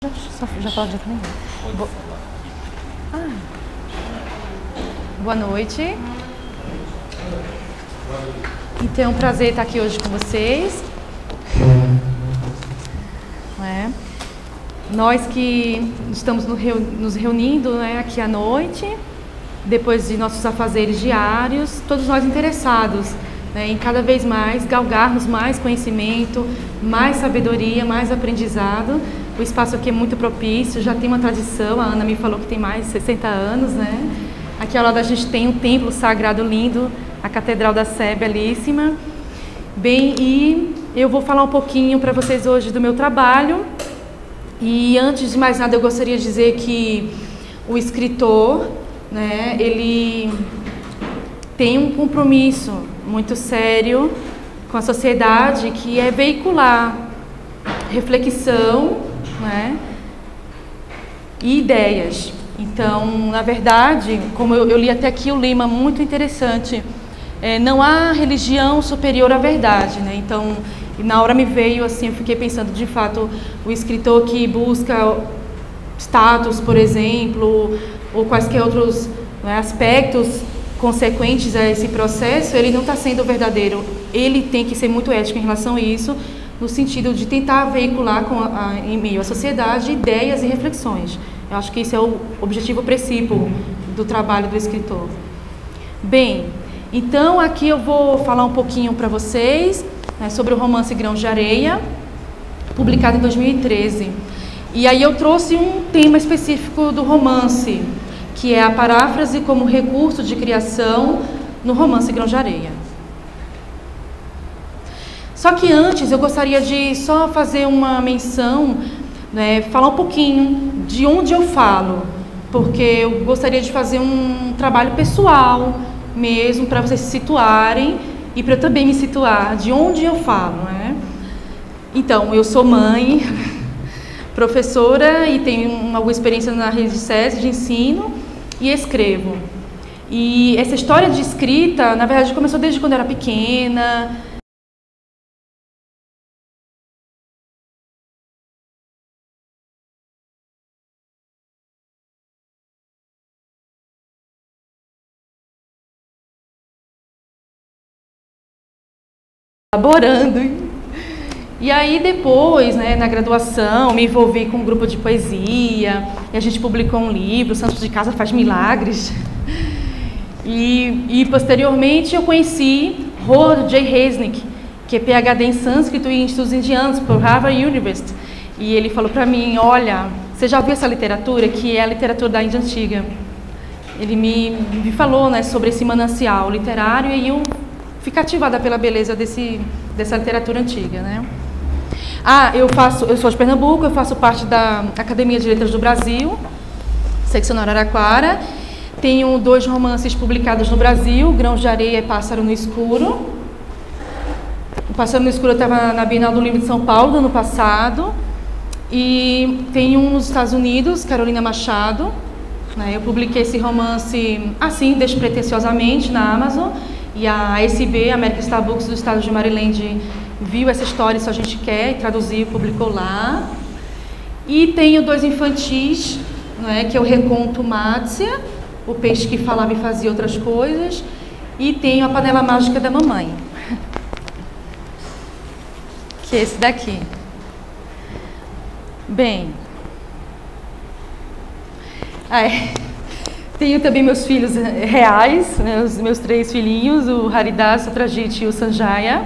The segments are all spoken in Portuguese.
Já pode também. Boa noite. Então, é um prazer estar aqui hoje com vocês. Nós que estamos nos reunindo aqui à noite, depois de nossos afazeres diários, todos nós interessados em cada vez mais galgarmos mais conhecimento, mais sabedoria, mais aprendizado. O espaço aqui é muito propício, já tem uma tradição, a Ana me falou que tem mais de 60 anos, Aqui ao lado a gente tem um templo sagrado lindo, a Catedral da Sé, belíssima. Bem, e eu vou falar um pouquinho para vocês hoje do meu trabalho. E antes de mais nada eu gostaria de dizer que o escritor, ele tem um compromisso muito sério com a sociedade, que é veicular reflexão, e ideias. Então, na verdade, como eu li até aqui o lema muito interessante, não há religião superior à verdade, Então, na hora me veio assim, eu fiquei pensando, de fato, o escritor que busca status, por exemplo, ou quaisquer outros aspectos consequentes a esse processo, ele não está sendo verdadeiro. Ele tem que ser muito ético em relação a isso, no sentido de tentar veicular em meio à sociedade ideias e reflexões. Eu acho que esse é o objetivo principal do trabalho do escritor. Bem, então aqui eu vou falar um pouquinho para vocês sobre o romance Grãos de Areia, publicado em 2013. E aí eu trouxe um tema específico do romance, que é a paráfrase como recurso de criação no romance Grãos de Areia. Só que antes eu gostaria de só fazer uma menção, falar um pouquinho de onde eu falo, porque eu gostaria de fazer um trabalho pessoal mesmo, para vocês se situarem e para eu também me situar de onde eu falo. Então, eu sou mãe, professora e tenho alguma experiência na rede de SESI de ensino e escrevo. E essa história de escrita, na verdade, começou desde quando eu era pequena. Elaborando. E aí depois, na graduação, me envolvi com um grupo de poesia, e a gente publicou um livro, Santos de Casa Faz Milagres. E posteriormente eu conheci Howard J. Resnick, que é PhD em sânscrito e em estudos indianos por Harvard University. E ele falou para mim, olha, você já ouviu essa literatura, que é a literatura da Índia Antiga? Ele me falou sobre esse manancial literário, e eu fiquei cativada pela beleza dessa literatura antiga, eu sou de Pernambuco, eu faço parte da Academia de Letras do Brasil, seccional Araraquara. Tenho 2 romances publicados no Brasil, Grãos de Areia e Pássaro no Escuro. O Pássaro no Escuro estava na Bienal do Livro de São Paulo, do ano passado. E tenho um nos Estados Unidos, Carolina Machado. Eu publiquei esse romance assim, despretensiosamente, na Amazon. E a ASB, American Star Books do estado de Maryland, viu essa história, Isso a Gente Quer, e traduziu, publicou lá. E tenho 2 infantis, que é o Reconto Mátzia, O Peixe que Falava e Fazia Outras Coisas, e tenho A Panela Mágica da Mamãe, que é esse daqui. Bem, tenho também meus filhos reais, os meus 3 filhinhos, o Haridas, o Satrajit e o Sanjaya.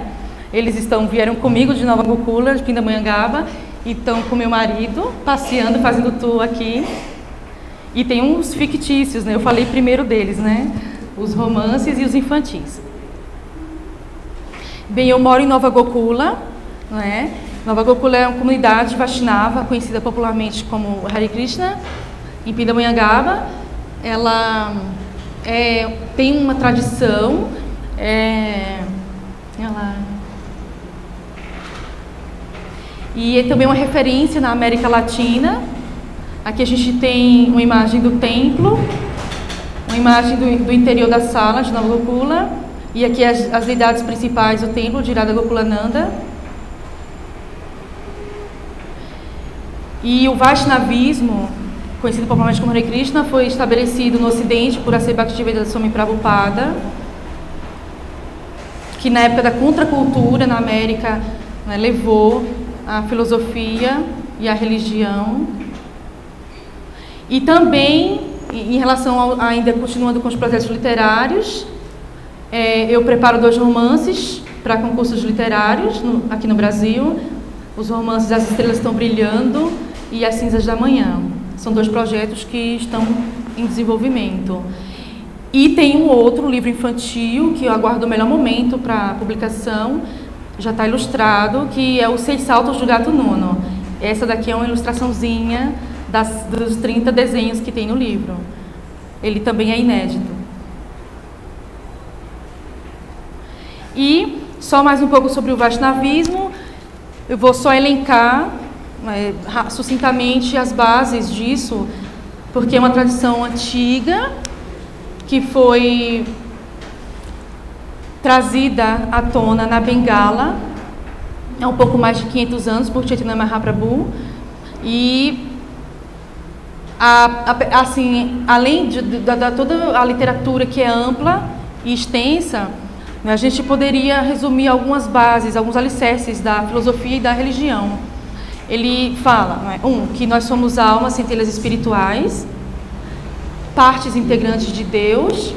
Eles vieram comigo de Nova Gokula, de Pindamonhangaba, e estão com meu marido, passeando, fazendo tour aqui. E tem uns fictícios, eu falei primeiro deles, os romances e os infantis. Bem, eu moro em Nova Gokula, Nova Gokula é uma comunidade Vaishnava, conhecida popularmente como Hare Krishna, em Pindamonhangaba. Ela tem uma tradição, e é também uma referência na América Latina. Aqui a gente tem uma imagem do templo, uma imagem do interior da sala de Nova Gokula, e aqui as deidades principais do templo de Radha Gokulananda. E o Vaishnavismo, conhecido popularmente como Hare Krishna, foi estabelecido no Ocidente por A.C. Bhaktivedanta Swami Prabhupada, que na época da contracultura na América, né, levou a filosofia e a religião. E também, em relação ainda continuando com os projetos literários, eu preparo 2 romances para concursos literários aqui no Brasil. Os romances As Estrelas Estão Brilhando e As Cinzas da Manhã. São 2 projetos que estão em desenvolvimento. E tem um outro livro infantil que eu aguardo o melhor momento para publicação, já está ilustrado, que é Os 6 Saltos do Gato Nono. Essa daqui é uma ilustraçãozinha dos 30 desenhos que tem no livro. Ele também é inédito. E só mais um pouco sobre o Vaishnavismo. Eu vou só elencar sucintamente as bases disso, porque é uma tradição antiga que foi trazida à tona na Bengala há um pouco mais de 500 anos por Chaitanya Mahaprabhu. E assim, além de toda a literatura que é ampla e extensa, a gente poderia resumir algumas bases, alguns alicerces da filosofia e da religião. Ele fala, que nós somos almas, centelhas espirituais, partes integrantes de Deus,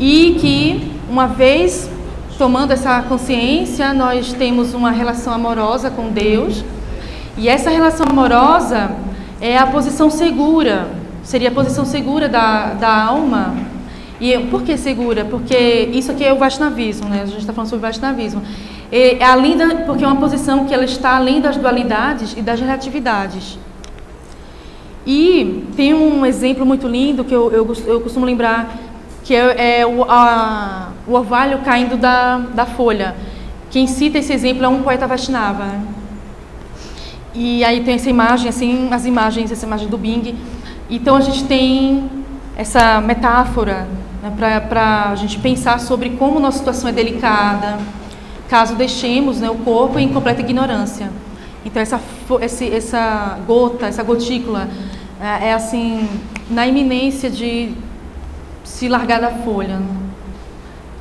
e que, uma vez tomando essa consciência, nós temos uma relação amorosa com Deus, e essa relação amorosa é a posição segura, seria a posição segura da alma. E por que segura? Porque isso aqui é o Vaishnavismo, né? A gente está falando sobre o Vaishnavismo. Porque é uma posição que ela está além das dualidades e das relatividades. E tem um exemplo muito lindo que eu costumo lembrar, que é o orvalho caindo da folha. Quem cita esse exemplo é um poeta Vaishnava, né? E aí tem essa imagem, assim, essa imagem do Bing. Então a gente tem essa metáfora, né, para a gente pensar sobre como nossa situação é delicada, caso deixemos, né, o corpo em completa ignorância. Então essa gota, essa gotícula é assim, na iminência de se largar da folha.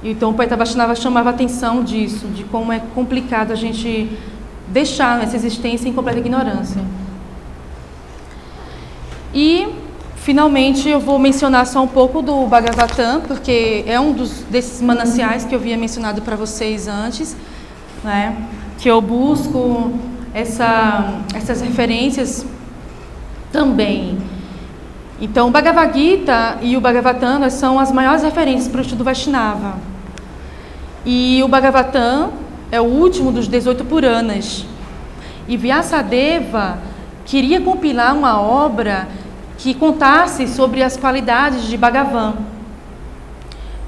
Então o poeta Vaishnava chamava a atenção disso, de como é complicado a gente deixar essa existência em completa ignorância. E finalmente, eu vou mencionar só um pouco do Bhagavatam, porque é um desses mananciais que eu havia mencionado para vocês antes, né? Que eu busco essas referências também. Então, o Bhagavad Gita e o Bhagavatam são as maiores referências para o estudo Vaishnava. E o Bhagavatam é o último dos 18 Puranas. E Vyasadeva queria compilar uma obra que contasse sobre as qualidades de Bhagavan.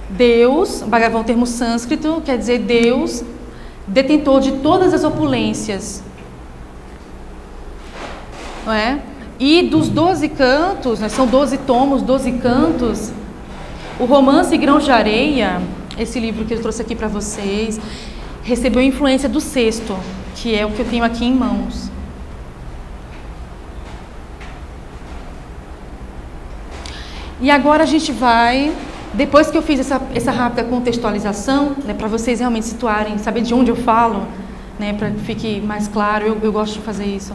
Deus, Bhagavan é um termo sânscrito, quer dizer Deus, detentor de todas as opulências. Não é? E dos 12 cantos, né, são 12 tomos, 12 cantos, o romance Grãos de Areia, esse livro que eu trouxe aqui para vocês, recebeu influência do sexto, que é o que eu tenho aqui em mãos. E agora a gente vai, depois que eu fiz essa rápida contextualização, né, para vocês realmente situarem, saber de onde eu falo, né, para que fique mais claro, eu gosto de fazer isso.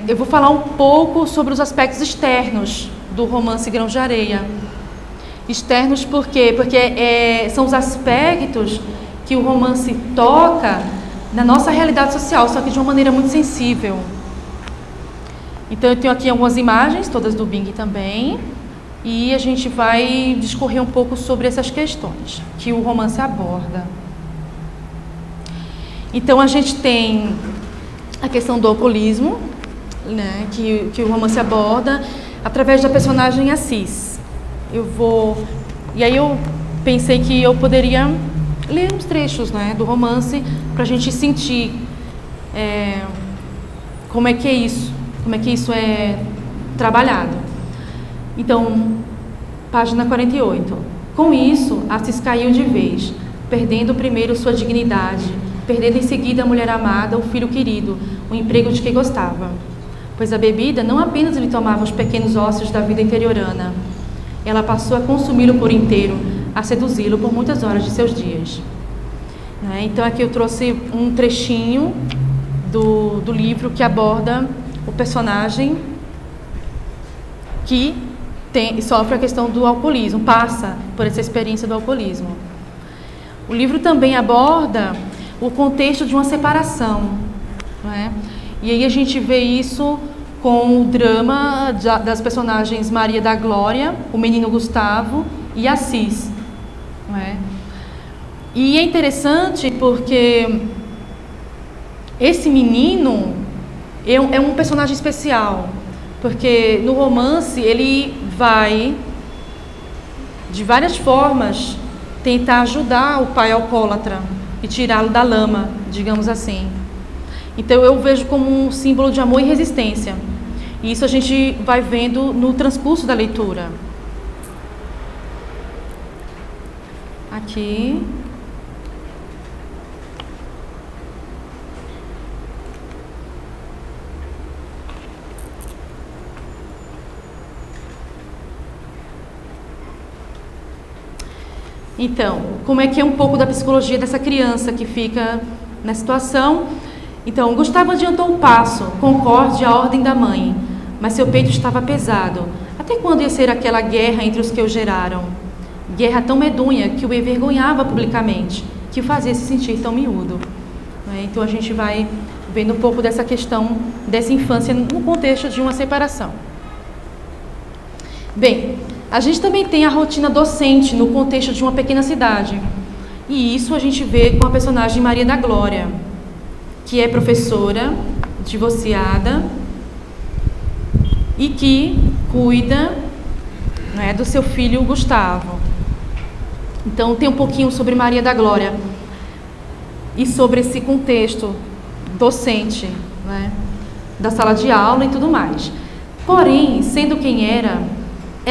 Eu vou falar um pouco sobre os aspectos externos do romance Grãos de Areia. Externos por quê? Porque são os aspectos que o romance toca na nossa realidade social, só que de uma maneira muito sensível. Então eu tenho aqui algumas imagens, todas do Bing também, e a gente vai discorrer um pouco sobre essas questões que o romance aborda. Então a gente tem a questão do alcoolismo, né, que o romance aborda através da personagem Assis. E aí eu pensei que eu poderia ler uns trechos, né, do romance para a gente sentir como é que é isso é trabalhado. Então, página 48. Com isso, Assis caiu de vez, perdendo primeiro sua dignidade, perdendo em seguida a mulher amada, o filho querido, o emprego de que gostava. Pois a bebida não apenas lhe tomava os pequenos ócios da vida interiorana, ela passou a consumi-lo por inteiro, a seduzi-lo por muitas horas de seus dias. Então aqui eu trouxe um trechinho do livro que aborda o personagem que sofre a questão do alcoolismo, passa por essa experiência do alcoolismo. O livro também aborda o contexto de uma separação, não é? E aí a gente vê isso com o drama das personagens Maria da Glória, o menino Gustavo e Assis, não é? E é interessante porque esse menino é um personagem especial, porque no romance ele vai, de várias formas, tentar ajudar o pai alcoólatra e tirá-lo da lama, digamos assim. Então eu vejo como um símbolo de amor e resistência. E isso a gente vai vendo no transcurso da leitura. Aqui. Então, como é que é um pouco da psicologia dessa criança que fica na situação? Então, Gustavo adiantou um passo, concorde à ordem da mãe, mas seu peito estava pesado. Até quando ia ser aquela guerra entre os que o geraram? Guerra tão medonha que o envergonhava publicamente, que o fazia se sentir tão miúdo. Então, a gente vai vendo um pouco dessa questão dessa infância no contexto de uma separação. Bem, a gente também tem a rotina docente no contexto de uma pequena cidade. E isso a gente vê com a personagem Maria da Glória, que é professora, divorciada e que cuida, né, do seu filho Gustavo. Então tem um pouquinho sobre Maria da Glória e sobre esse contexto docente, né, da sala de aula e tudo mais. Porém, sendo quem era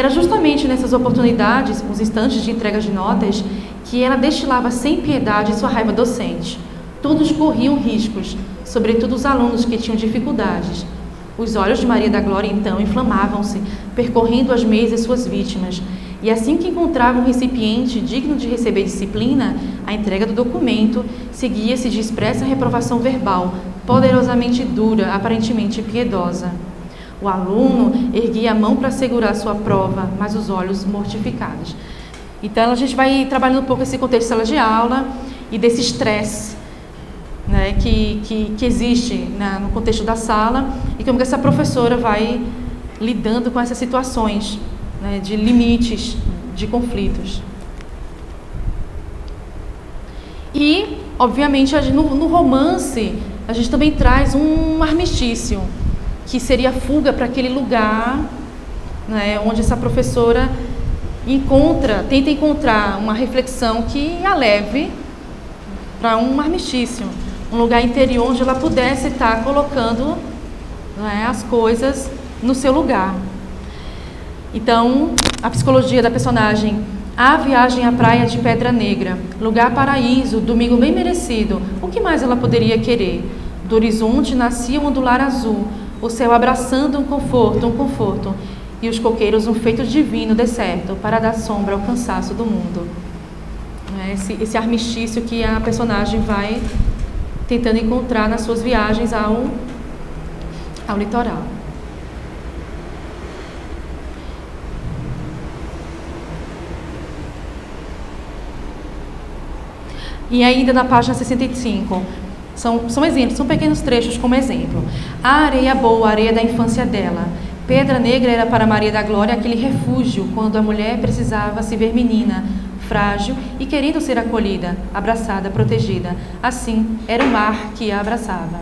justamente nessas oportunidades, os instantes de entrega de notas, que ela destilava sem piedade sua raiva docente. Todos corriam riscos, sobretudo os alunos que tinham dificuldades. Os olhos de Maria da Glória, então, inflamavam-se, percorrendo as mesas suas vítimas. E assim que encontrava um recipiente digno de receber disciplina, a entrega do documento seguia-se de expressa reprovação verbal, poderosamente dura, aparentemente piedosa. O aluno erguia a mão para segurar sua prova, mas os olhos mortificados. Então, a gente vai trabalhando um pouco esse contexto de sala de aula e desse estresse, né, que existe, né, no contexto da sala, e como que essa professora vai lidando com essas situações, né, de limites, de conflitos. E, obviamente, no romance, a gente também traz um armistício, que seria a fuga para aquele lugar, né, onde essa professora tenta encontrar uma reflexão que a leve para um armistício, um lugar interior onde ela pudesse estar colocando, né, as coisas no seu lugar. Então, a psicologia da personagem: a viagem à praia de Pedra Negra, lugar paraíso, domingo bem merecido. O que mais ela poderia querer? Do horizonte nascia um ondular azul, o céu abraçando um conforto, e os coqueiros um feito divino deserto para dar sombra ao cansaço do mundo. Esse armistício que a personagem vai tentando encontrar nas suas viagens ao litoral. E ainda na página 65, são exemplos, são pequenos trechos como exemplo. A areia boa, a areia da infância dela. Pedra Negra era para Maria da Glória aquele refúgio quando a mulher precisava se ver menina, frágil e querendo ser acolhida, abraçada, protegida. Assim, era o mar que a abraçava.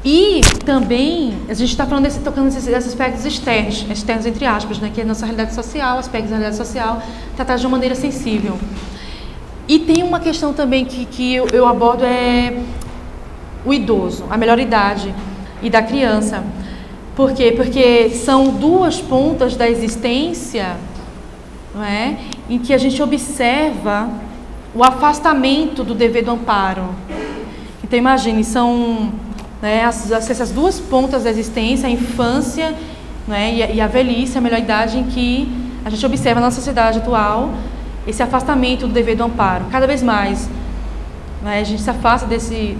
E também, a gente está tocando nesses aspectos externos entre aspas, né, que é a nossa realidade social, aspectos da realidade social, tratados de uma maneira sensível. E tem uma questão também que eu abordo, é o idoso, a melhor idade e da criança. Por quê? Porque são duas pontas da existência, não é? Em que a gente observa o afastamento do dever do amparo. Então imagine, são, né, essas duas pontas da existência, a infância, né, e a velhice, a melhor idade, em que a gente observa na nossa sociedade atual esse afastamento do dever do amparo. Cada vez mais, né, a gente se afasta desse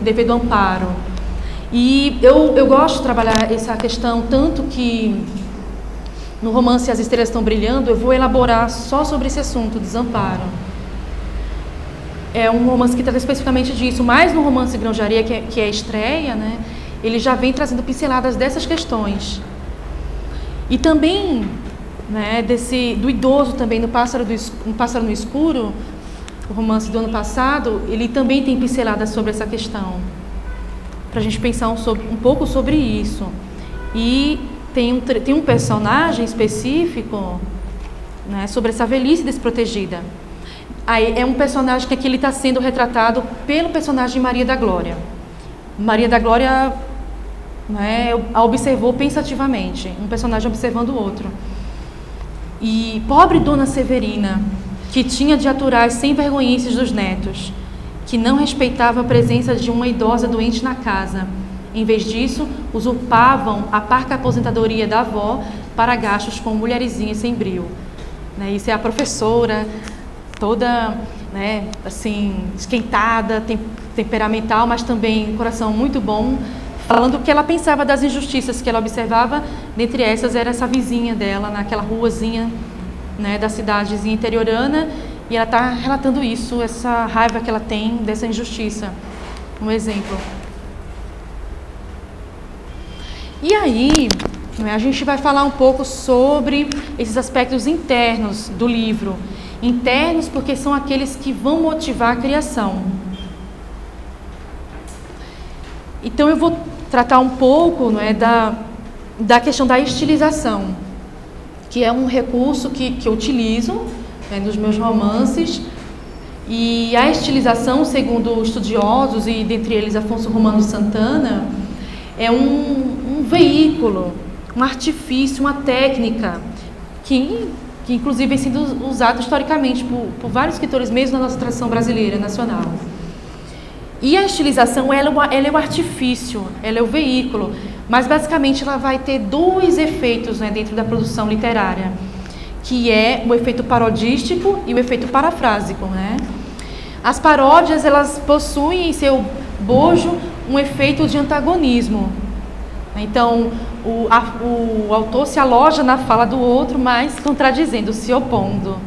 dever do amparo. E eu gosto de trabalhar essa questão, tanto que no romance As Estrelas Estão Brilhando, eu vou elaborar só sobre esse assunto, desamparo. É um romance que trata especificamente disso, mas no romance Grãos de Areia, que é a estreia, né, ele já vem trazendo pinceladas dessas questões. E também, né, do idoso também, no Pássaro no Escuro, o romance do ano passado, ele também tem pinceladas sobre essa questão, para a gente pensar um pouco sobre isso. E tem um personagem específico, né, sobre essa velhice desprotegida. Aí é um personagem que aqui ele está sendo retratado pelo personagem Maria da Glória. Maria da Glória, né, a observou pensativamente, um personagem observando o outro. E pobre Dona Severina, que tinha de aturar as sem-vergonhices dos netos, que não respeitava a presença de uma idosa doente na casa. Em vez disso, usurpavam a parca aposentadoria da avó para gastos com mulherzinha sem brio. Né, isso é a professora, toda, né, assim, esquentada, temperamental, mas também coração muito bom, falando o que ela pensava das injustiças que ela observava. Dentre essas era essa vizinha dela, naquela ruazinha, né, da cidadezinha interiorana, e ela está relatando isso, essa raiva que ela tem dessa injustiça. Um exemplo. E aí, né, a gente vai falar um pouco sobre esses aspectos internos do livro. Internos porque são aqueles que vão motivar a criação. Então eu vou tratar um pouco, não é, da questão da estilização, que é um recurso que eu utilizo, né, nos meus romances. E a estilização, segundo estudiosos, e dentre eles Afonso Romano Santana, é um veículo, um artifício, uma técnica que inclusive vem sendo usado historicamente por vários escritores, mesmo na nossa tradição brasileira, nacional. E a estilização, ela é o artifício, ela é o veículo, mas basicamente ela vai ter dois efeitos, né, dentro da produção literária, que é o efeito parodístico e o efeito parafrásico, né? As paródias, elas possuem em seu bojo um efeito de antagonismo. Então, o autor se aloja na fala do outro, mas contradizendo, se opondo.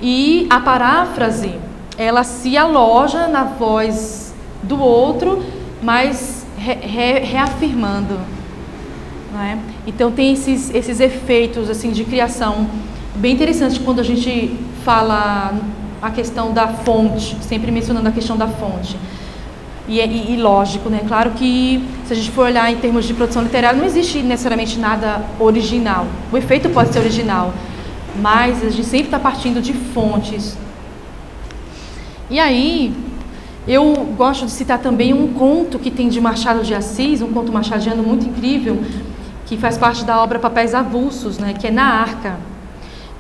E a paráfrase, ela se aloja na voz do outro, mas reafirmando. Não é? Então, tem esses efeitos assim, de criação bem interessantes quando a gente fala a questão da fonte, sempre mencionando a questão da fonte. E lógico, né? Claro que se a gente for olhar em termos de produção literária, não existe necessariamente nada original. O efeito pode ser original, mas a gente sempre está partindo de fontes. E aí, eu gosto de citar também um conto que tem de Machado de Assis, um conto machadiano muito incrível, que faz parte da obra Papéis Avulsos, né? Que é Na Arca.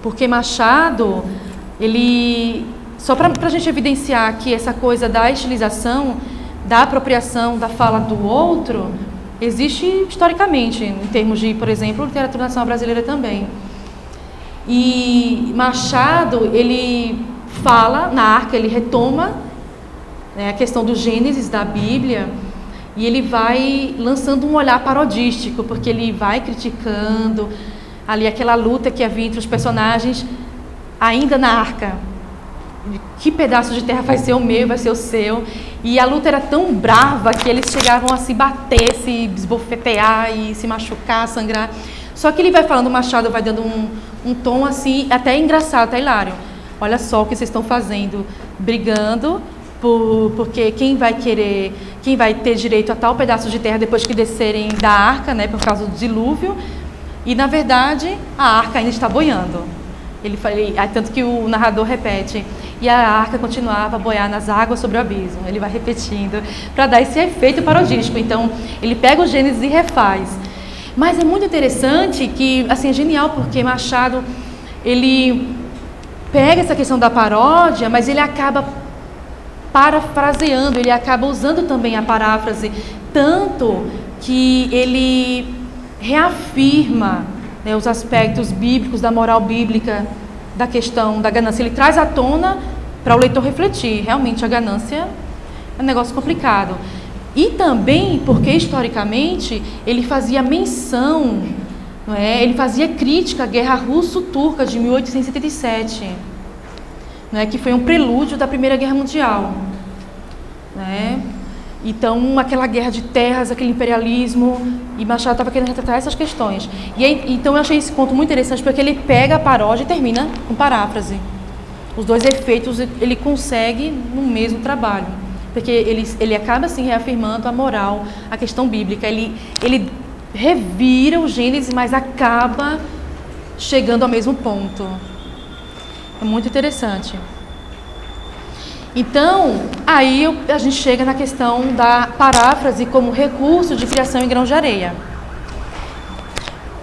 Porque Machado, ele... Só para a gente evidenciar que essa coisa da estilização, da apropriação da fala do outro, existe historicamente, em termos de, por exemplo, literatura nacional brasileira também. E Machado, ele fala, na Arca, ele retoma, né, a questão do Gênesis da Bíblia, e ele vai lançando um olhar parodístico, porque ele vai criticando ali aquela luta que havia entre os personagens, ainda na Arca. Que pedaço de terra vai ser o meu, vai ser o seu. E a luta era tão brava que eles chegavam a se bater, se esbofetear e se machucar, sangrar. Só que ele vai falando, o Machado vai dando um tom assim, até engraçado, até hilário. Olha só o que vocês estão fazendo, brigando porque quem vai ter direito a tal pedaço de terra depois que descerem da arca, né, por causa do dilúvio. E na verdade a arca ainda está boiando. Tanto que o narrador repete, e a arca continuava a boiar nas águas sobre o abismo. Ele vai repetindo para dar esse efeito parodístico. Então ele pega o Gênesis e refaz. Mas é muito interessante que, assim, é genial, porque Machado, ele pega essa questão da paródia, mas ele acaba parafraseando, ele acaba usando também a paráfrase, tanto que ele reafirma, né, os aspectos bíblicos, da moral bíblica, da questão da ganância. Ele traz à tona para o leitor refletir. Realmente a ganância é um negócio complicado. E também porque, historicamente, ele fazia menção, não é? Ele fazia crítica à Guerra Russo-Turca de 1877, não é? Que foi um prelúdio da Primeira Guerra Mundial. Não é? Então, aquela guerra de terras, aquele imperialismo, e Machado estava querendo retratar essas questões. Então, eu achei esse conto muito interessante, porque ele pega a paródia e termina com paráfrase. Os dois efeitos ele consegue no mesmo trabalho. Porque ele acaba assim reafirmando a moral, a questão bíblica. Ele revira o Gênesis, mas acaba chegando ao mesmo ponto. É muito interessante. Então, aí a gente chega na questão da paráfrase como recurso de criação em grãos de areia.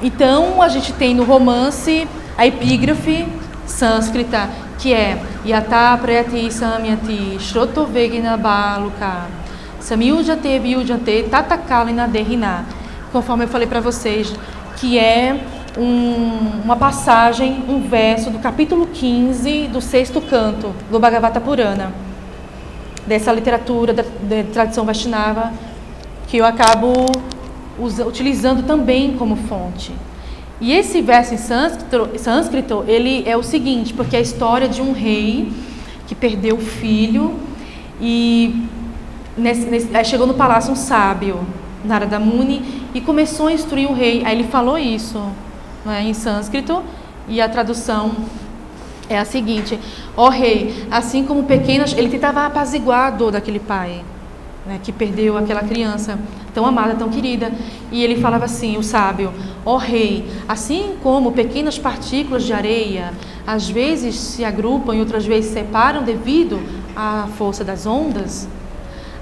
Então, a gente tem no romance a epígrafe sânscrita, que é Yata Prayati Samyati Shrotovegna Baluka Samyujate Vyujante Tatakalina Derina, conforme eu falei para vocês, que é uma passagem, um verso do capítulo 15 do 6º canto do Bhagavata Purana, dessa literatura da tradição Vaishnava, que eu acabo utilizando também como fonte. E esse verso em sânscrito, ele é o seguinte, porque é a história de um rei que perdeu o filho e aí chegou no palácio um sábio, Narada Muni, e começou a instruir o rei. Aí ele falou isso, né, em sânscrito, e a tradução é a seguinte: ó rei, assim como pequenas... Ele tentava apaziguar a dor daquele pai, né, que perdeu aquela criança tão amada, tão querida. E ele falava assim, o sábio: ó rei, assim como pequenas partículas de areia às vezes se agrupam e outras vezes se separam devido à força das ondas,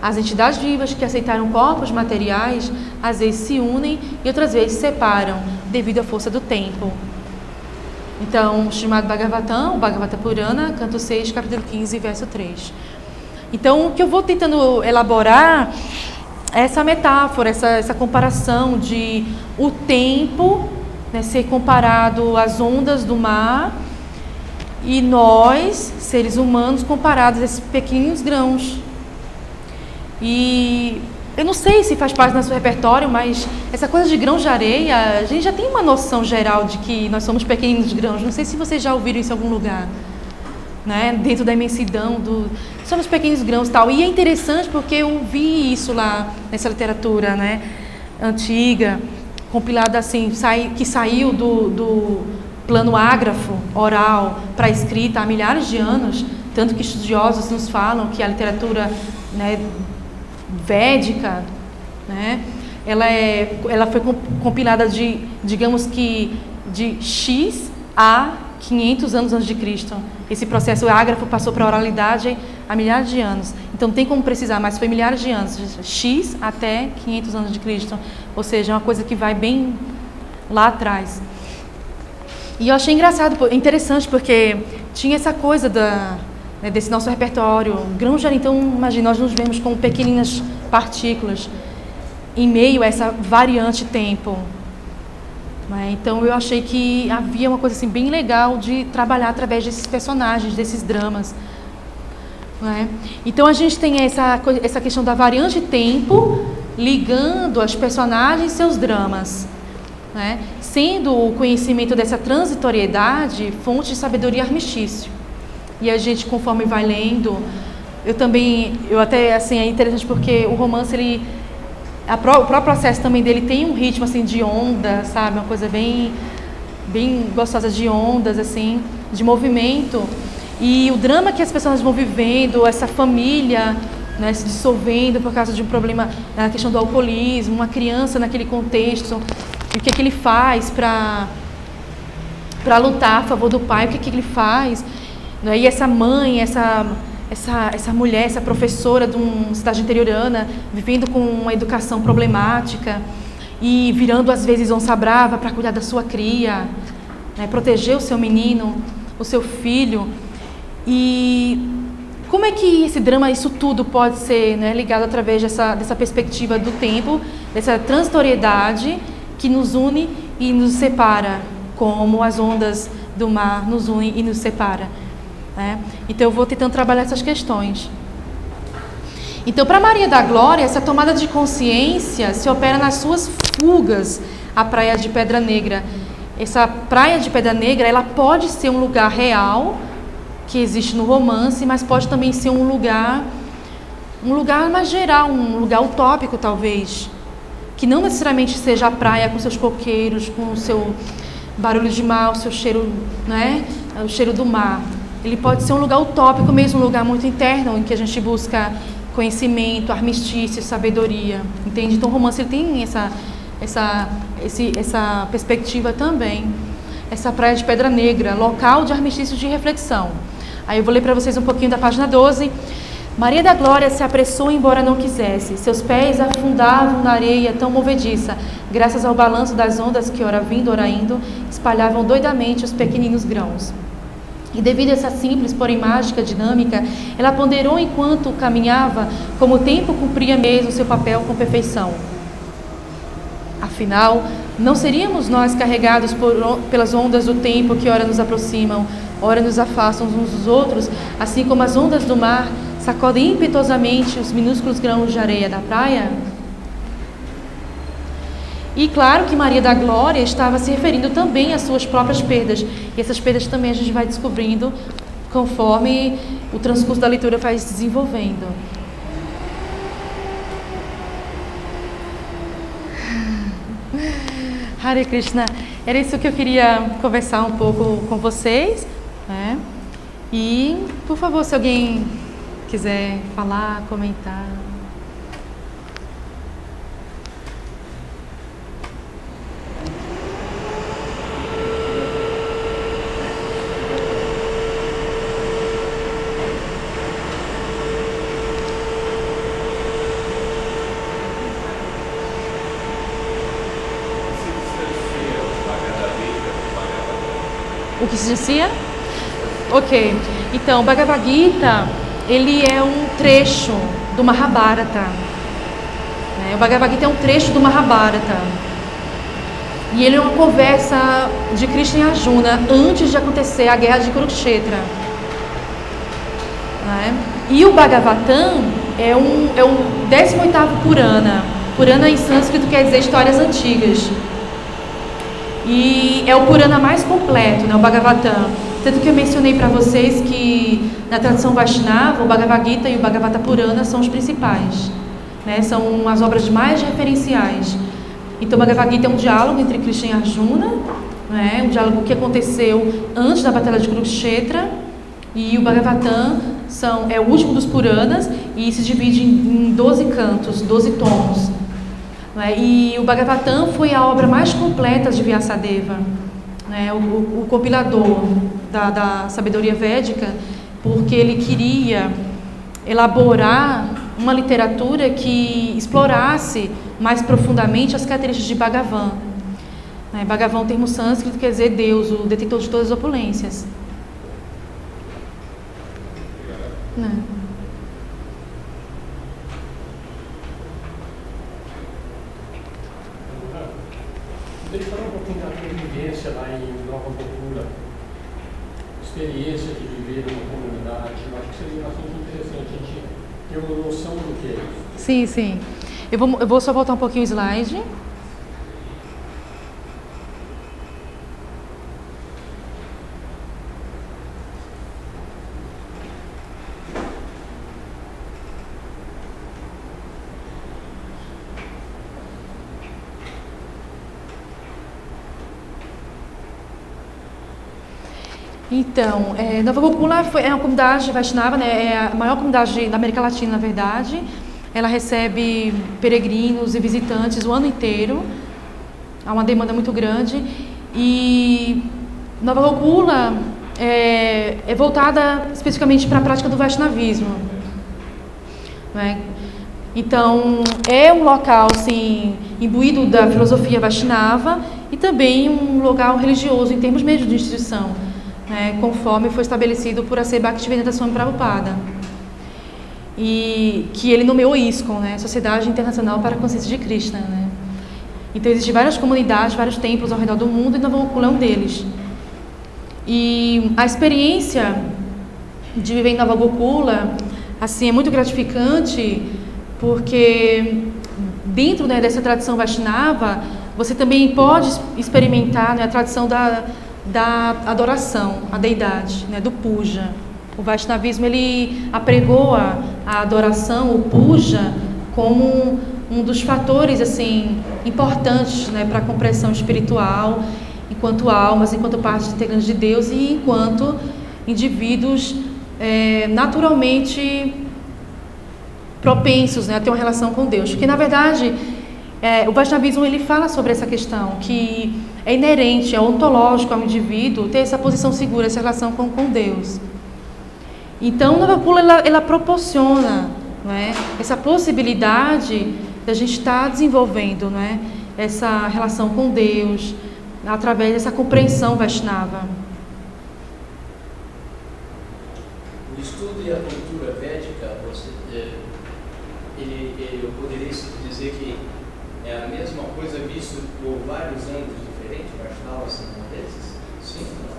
as entidades vivas que aceitaram corpos materiais às vezes se unem e outras vezes se separam devido à força do tempo. Então, Srimad Bhagavatam, Bhagavata Purana, canto 6, capítulo 15, verso 3. Então, o que eu vou tentando elaborar é essa metáfora, essa comparação de o tempo, né, ser comparado às ondas do mar, e nós, seres humanos, comparados a esses pequenos grãos. E eu não sei se faz parte do nosso repertório, mas essa coisa de grãos de areia, a gente já tem uma noção geral de que nós somos pequenos grãos. Não sei se vocês já ouviram isso em algum lugar, né? Dentro da imensidão somos pequenos grãos e tal. E é interessante porque eu vi isso lá nessa literatura, né, antiga, compilada assim, que saiu do plano ágrafo, oral, para a escrita há milhares de anos, tanto que estudiosos nos falam que a literatura, né, védica, né, ela foi compilada digamos que de X a 500 anos antes de Cristo. Esse processo ágrafo passou para a oralidade há milhares de anos. Então, não tem como precisar, mas foi milhares de anos, X até 500 anos de Cristo. Ou seja, é uma coisa que vai bem lá atrás. E eu achei interessante, porque tinha essa coisa desse nosso repertório. Grãos de areia, então, imagina, nós nos vemos como pequeninas partículas em meio a essa variante tempo. Então, eu achei que havia uma coisa assim, bem legal de trabalhar através desses personagens, desses dramas. Então, a gente tem essa questão da variante tempo ligando as personagens e seus dramas, sendo o conhecimento dessa transitoriedade fonte de sabedoria e armistício. E a gente, conforme vai lendo, eu até, assim, é interessante porque o romance, o próprio processo também dele tem um ritmo assim de onda, sabe, uma coisa bem gostosa de ondas, assim, de movimento, e o drama que as pessoas vão vivendo, essa família, né, se dissolvendo por causa de um problema na questão do alcoolismo, uma criança naquele contexto, e o que ele faz para lutar a favor do pai, o que ele faz, né, e essa mãe, essa mulher, essa professora de uma cidade interiorana, vivendo com uma educação problemática e virando às vezes onça brava para cuidar da sua cria, né, proteger o seu menino, o seu filho. E como é que esse drama, isso tudo pode ser, né, ligado através dessa perspectiva do tempo, dessa transitoriedade que nos une e nos separa, como as ondas do mar nos unem e nos separa, né? Então eu vou tentando trabalhar essas questões. Então, para Maria da Glória, essa tomada de consciência se opera nas suas fugas à Praia de Pedra Negra. Essa Praia de Pedra Negra, ela pode ser um lugar real que existe no romance, mas pode também ser um lugar mais geral, um lugar utópico talvez, que não necessariamente seja a praia com seus coqueiros, com o seu barulho de mar, o seu cheiro, né, o cheiro do mar. Ele pode ser um lugar utópico mesmo, um lugar muito interno, em que a gente busca conhecimento, armistício, sabedoria, entende? Então o romance ele tem essa perspectiva também. Essa Praia de Pedra Negra, local de armistício de reflexão. Aí eu vou ler para vocês um pouquinho da página 12. Maria da Glória se apressou embora não quisesse. Seus pés afundavam na areia tão movediça, graças ao balanço das ondas que, ora vindo, ora indo, espalhavam doidamente os pequeninos grãos. E devido a essa simples, porém mágica dinâmica, ela ponderou enquanto caminhava como o tempo cumpria mesmo seu papel com perfeição. Afinal, não seríamos nós carregados pelas ondas do tempo que ora nos aproximam, ora nos afastam uns dos outros, assim como as ondas do mar sacodem impetuosamente os minúsculos grãos de areia da praia? E claro que Maria da Glória estava se referindo também às suas próprias perdas. E essas perdas também a gente vai descobrindo conforme o transcurso da leitura vai se desenvolvendo. Hare Krishna, era isso que eu queria conversar um pouco com vocês, né? E, por favor, se alguém quiser falar, comentar. O que se distancia? Ok. Então, o Bhagavad Gita, ele é um trecho do Mahabharata. O Bhagavad Gita é um trecho do Mahabharata. E ele é uma conversa de Krishna e Arjuna antes de acontecer a guerra de Kurukshetra. E o Bhagavatam é o 18º Purana. Purana em sânscrito quer dizer histórias antigas. E é o Purana mais completo, o Bhagavatam. Tanto que eu mencionei para vocês que na tradição Vaishnava, o Bhagavad Gita e o Bhagavata Purana são os principais, são as obras mais referenciais. Então o Bhagavad Gita é um diálogo entre Krishna e Arjuna, um diálogo que aconteceu antes da Batalha de Kurukshetra, e o Bhagavatam é o último dos Puranas e se divide em 12 cantos, 12 tomos. E o Bhagavatam foi a obra mais completa de Vyasadeva, o compilador da sabedoria védica, porque ele queria elaborar uma literatura que explorasse mais profundamente as características de Bhagavan. Bhagavan é um termo sânscrito, quer dizer Deus, o detentor de todas as opulências. Deixa eu falar um pouquinho da tua vivência lá em Nova Gokula, experiência de viver numa comunidade. Eu acho que seria um assunto interessante a gente ter uma noção do que é isso. Sim, sim. Eu vou só voltar um pouquinho o slide. Então, Nova Gokula é uma comunidade Vaishnava, é a maior comunidade da América Latina, na verdade. Ela recebe peregrinos e visitantes o ano inteiro. Há uma demanda muito grande. E Nova Gokula é voltada especificamente para a prática do Vaishnavismo. Então, é um local, sim, imbuído da filosofia Vaishnava e também um local religioso, em termos mesmo de instituição. né, conforme foi estabelecido por a Bhaktivedanta Swami Prabhupada. E que ele nomeou ISKCON, né, Sociedade Internacional para a Consciência de Krishna, né. Então existem várias comunidades, vários templos ao redor do mundo e Nava Gokula é um deles. E a experiência de viver em Nava Gokula, assim, é muito gratificante, porque dentro, né, dessa tradição Vaishnava, você também pode experimentar, né, a tradição da adoração à deidade, né, do puja. O Vaishnavismo, ele apregoa a adoração, o puja, como um dos fatores, assim, importantes, né, para a compreensão espiritual, enquanto almas, enquanto partes integrantes de Deus e enquanto indivíduos naturalmente propensos, né, a ter uma relação com Deus. Porque, na verdade, o Vaishnavismo, ele fala sobre essa questão, que é inerente, é ontológico ao indivíduo ter essa posição segura, essa relação com Deus. Então, Nava Gokula, ela proporciona, não é, essa possibilidade da gente estar desenvolvendo, não é, essa relação com Deus, através dessa compreensão Vaishnava. O estudo e a cultura védica, eu poderia dizer que é a mesma coisa visto por vários ângulos diferentes, Vaishnava são um desses? Sim ou não?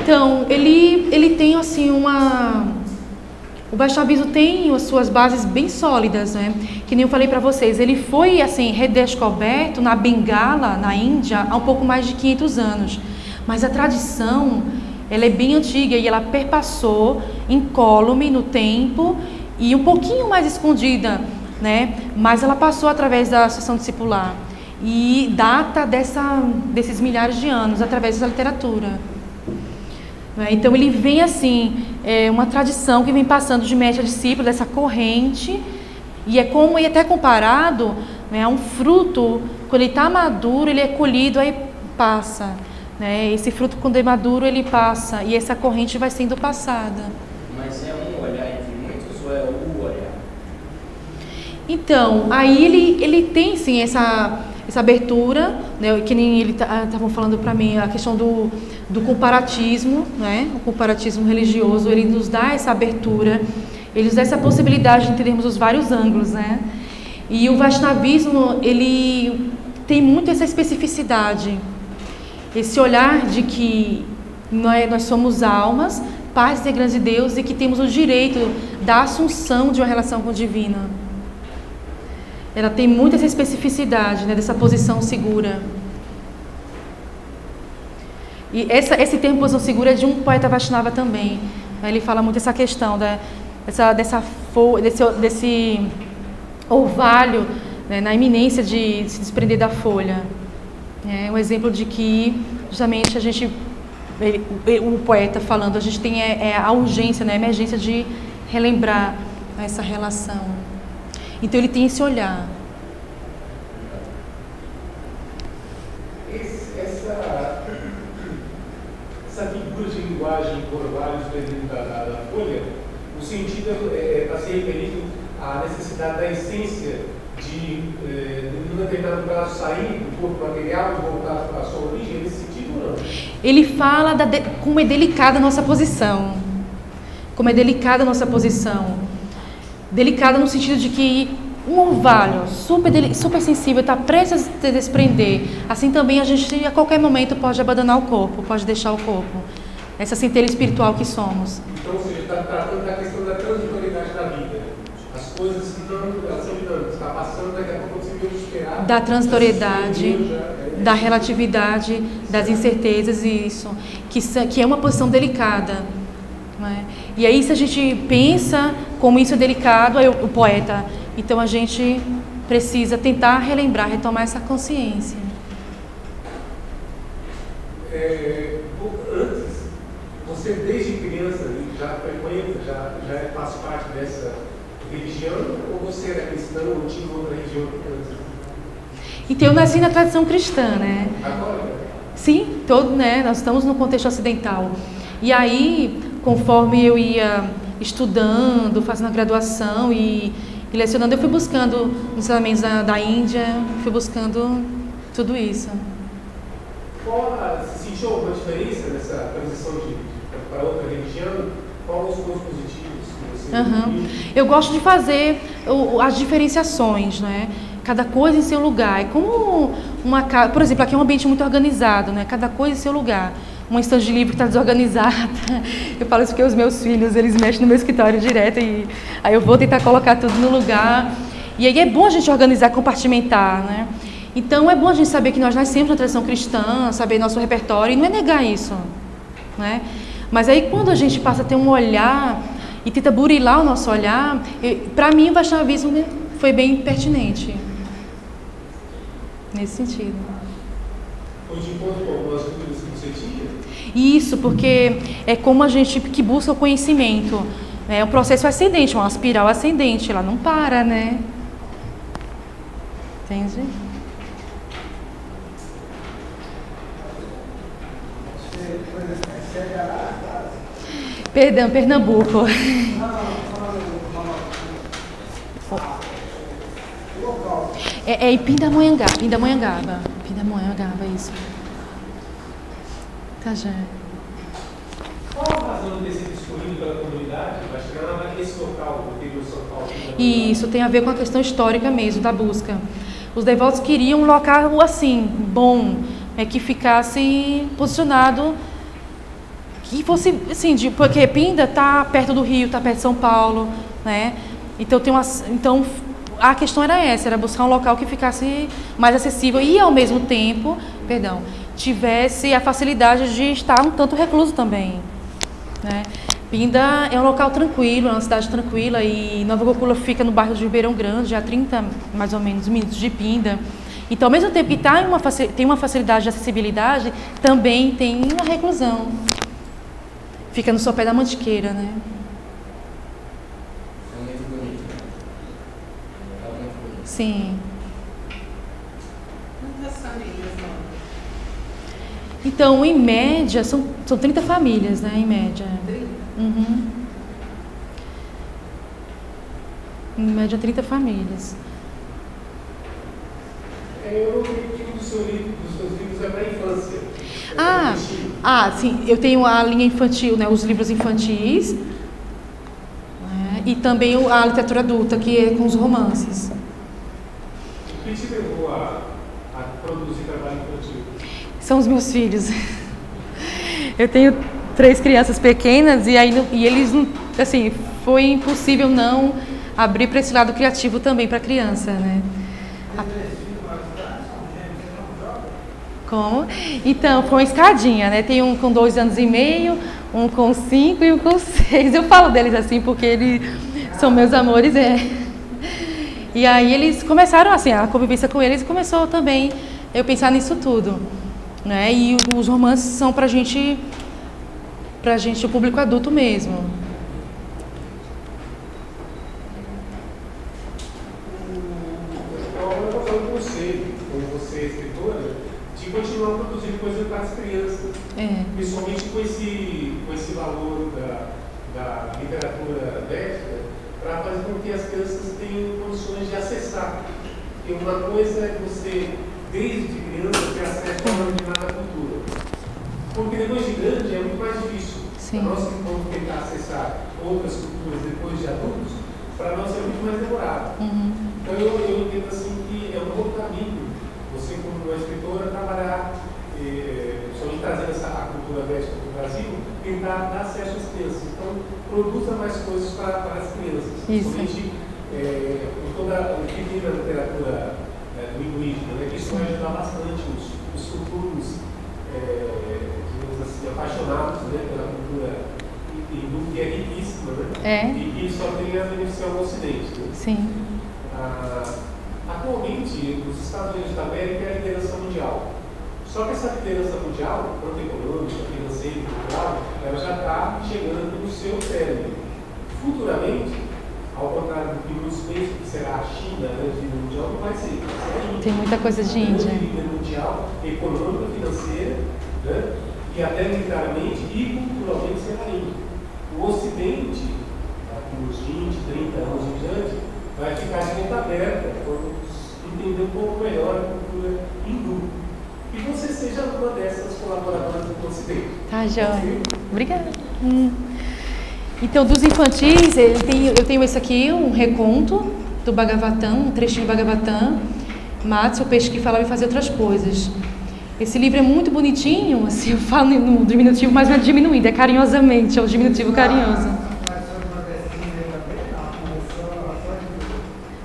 Então, ele tem assim o Vaishnavismo tem as suas bases bem sólidas, né? Que nem eu falei para vocês, ele foi assim redescoberto na Bengala, na Índia, há um pouco mais de 500 anos. Mas a tradição, ela é bem antiga e ela perpassou incólume no tempo e um pouquinho mais escondida, né? Mas ela passou através da associação discipular e data desses milhares de anos através dessa literatura. Então ele vem assim, uma tradição que vem passando de mestre a discípulo, dessa corrente, e é até comparado, né, a um fruto, quando ele está maduro, ele é colhido, aí passa, né, esse fruto quando é maduro, ele passa, e essa corrente vai sendo passada. Mas é um olhar entre muitos ou é o olhar? Então, aí ele tem sim essa abertura, né, que nem ele estavam falando para mim, a questão do comparatismo, né, o comparatismo religioso, ele nos dá essa abertura, ele nos dá essa possibilidade de entendermos os vários ângulos, né, e o Vaishnavismo, ele tem muito essa especificidade, esse olhar de que nós somos almas, partes integrantes de Deus e que temos o direito da assunção de uma relação com o divino. Ela tem muito essa especificidade, né, dessa posição segura. E esse termo posição segura é de um poeta Vaishnava também. Ele fala muito essa questão desse orvalho, né, na iminência de se desprender da folha. É um exemplo de que justamente o poeta falando, a gente tem a urgência, né, a emergência de relembrar essa relação. Então ele tem esse olhar. Essa figura de linguagem por vários períodos da folha, o sentido está se referindo à necessidade da essência de num determinado prazo sair do corpo material e voltar para a sua origem, nesse sentido ou não? Ele fala como é delicada a nossa posição. Como é delicada a nossa posição. Delicada no sentido de que um orvalho super sensível está prestes a se desprender. Assim também a gente a qualquer momento pode abandonar o corpo, pode deixar o corpo. Essa centelha espiritual que somos. Então, ou seja, está tratando da questão da transitoriedade da vida. As coisas que são dinâmicas, está passando, daqui a pouco você vai esperar. Da transitoriedade, da relatividade, das incertezas e isso. Que é uma posição delicada. Não é? E aí, se a gente pensa como isso é delicado, aí o poeta, então a gente precisa tentar relembrar, retomar essa consciência. Antes, você desde criança já frequenta, já faz parte dessa religião, ou você era cristão ou tinha outra religião antes? Então eu nasci na tradição cristã, né? Agora? Sim, né? Nós estamos no contexto ocidental. E aí, conforme eu ia estudando, fazendo a graduação e lecionando, eu fui buscando ensinamentos da Índia, fui buscando tudo isso. Se sentiu alguma diferença nessa transição para outra religião? Quais os pontos positivos que você Eu gosto de fazer as diferenciações, né? Cada coisa em seu lugar. É como uma casa, por exemplo, aqui é um ambiente muito organizado, né? Cada coisa em seu lugar. Uma estante de livro que está desorganizada. Eu falo isso porque os meus filhos, eles mexem no meu escritório direto e aí eu vou tentar colocar tudo no lugar. E aí é bom a gente organizar, compartimentar, né? Então é bom a gente saber que nós nascemos na tradição cristã, saber nosso repertório e não é negar isso, né? Mas aí quando a gente passa a ter um olhar e tenta burilar o nosso olhar, para mim o Vaishnavismo foi bem pertinente nesse sentido. Foi de encontro com algumas dúvidas que você tinha? Isso, porque é como a gente que busca o conhecimento. É um processo ascendente, uma espiral ascendente, ela não para, né? Entende? Perdão, Pernambuco. É em Pindamonhangaba, isso. Tá já. Qual a razão de ter sido escolhido pela comunidade para chegar nesse local, no interior de São Paulo? E isso tem a ver com a questão histórica mesmo, da busca. Os devotos queriam um local assim, bom, que ficasse posicionado, que fosse, assim, porque Pinda está perto do Rio, está perto de São Paulo, né? Então a questão era essa, era buscar um local que ficasse mais acessível e ao mesmo tempo, tivesse a facilidade de estar um tanto recluso também, né? Pinda é um local tranquilo, é uma cidade tranquila e Nova Gokula fica no bairro de Ribeirão Grande, a 30 mais ou menos minutos de Pinda. Então, ao mesmo tempo que tem uma facilidade de acessibilidade, também tem uma reclusão. Fica no sopé da Mantiqueira, né? É muito bonito. É muito bonito. Sim. Quantas famílias, não? Então, em média, são 30 famílias, né? Em média. 30? Uhum. Em média, 30 famílias. Eu não vi que dos seus livros é para a infância. Sim, eu tenho a linha infantil, né, os livros infantis, né, e também a literatura adulta, que é com os romances. O que te levou a produzir trabalho infantil? São os meus filhos. Eu tenho 3 crianças pequenas e eles, assim, foi impossível não abrir para esse lado criativo também para a criança, né? Como? Então, foi uma escadinha, né? Tem um com 2 anos e meio, um com 5 e um com 6. Eu falo deles assim porque eles são meus amores, E aí eles começaram assim, a convivência com eles começou também eu pensar nisso tudo, né? E os romances são pra gente o público adulto mesmo. Eu vou fazer um conselho, como você é escritora, de continuar produzindo coisas para as crianças. Principalmente com esse valor da literatura védica, para fazer com que as crianças tenham condições de acessar. Porque uma coisa é você, desde criança, ter acesso a uma determinada cultura. Porque depois de grande é muito mais difícil. Para nós que vamos tentar acessar outras culturas depois de adultos, para nós é muito mais demorado. Então eu entendo assim que é um bom caminho, você como uma escritora, trabalhar, somente trazendo a cultura védica para o Brasil, tentar dar acesso às crianças. Então, produza mais coisas para as crianças. Somente o que tem na literatura do hinduísmo, né? Que isso vai ajudar bastante os futuros digamos assim, apaixonados, né, pela cultura hindu, que é riquíssima, né? E que só tem a beneficiar o Ocidente. Né? Sim. Atualmente, os Estados Unidos da América é a liderança mundial. Só que essa liderança mundial, tanto econômica, financeira e cultural, ela já está chegando no seu término. Futuramente, ao contrário do que muitos pensam que será a China, né, de mundial, não vai ser. Tem muita coisa de Índia. Líder mundial, econômica, financeira, né, e até militarmente e culturalmente será a Índia. O Ocidente, daqui uns 20, 30 anos em diante, vai ficar de mente aberta quando entender um pouco melhor a cultura hindu. e você seja uma dessas colaboradoras do Conselho. Tá, joia. Obrigada. Então, dos infantis, eu tenho esse aqui, um reconto do Bhagavatam, um trechinho do Bhagavatam, Matsya, o peixe que falava e fazia outras coisas. Esse livro é muito bonitinho, assim, eu falo no diminutivo, mas não é diminuído, é carinhosamente, é o diminutivo carinhoso.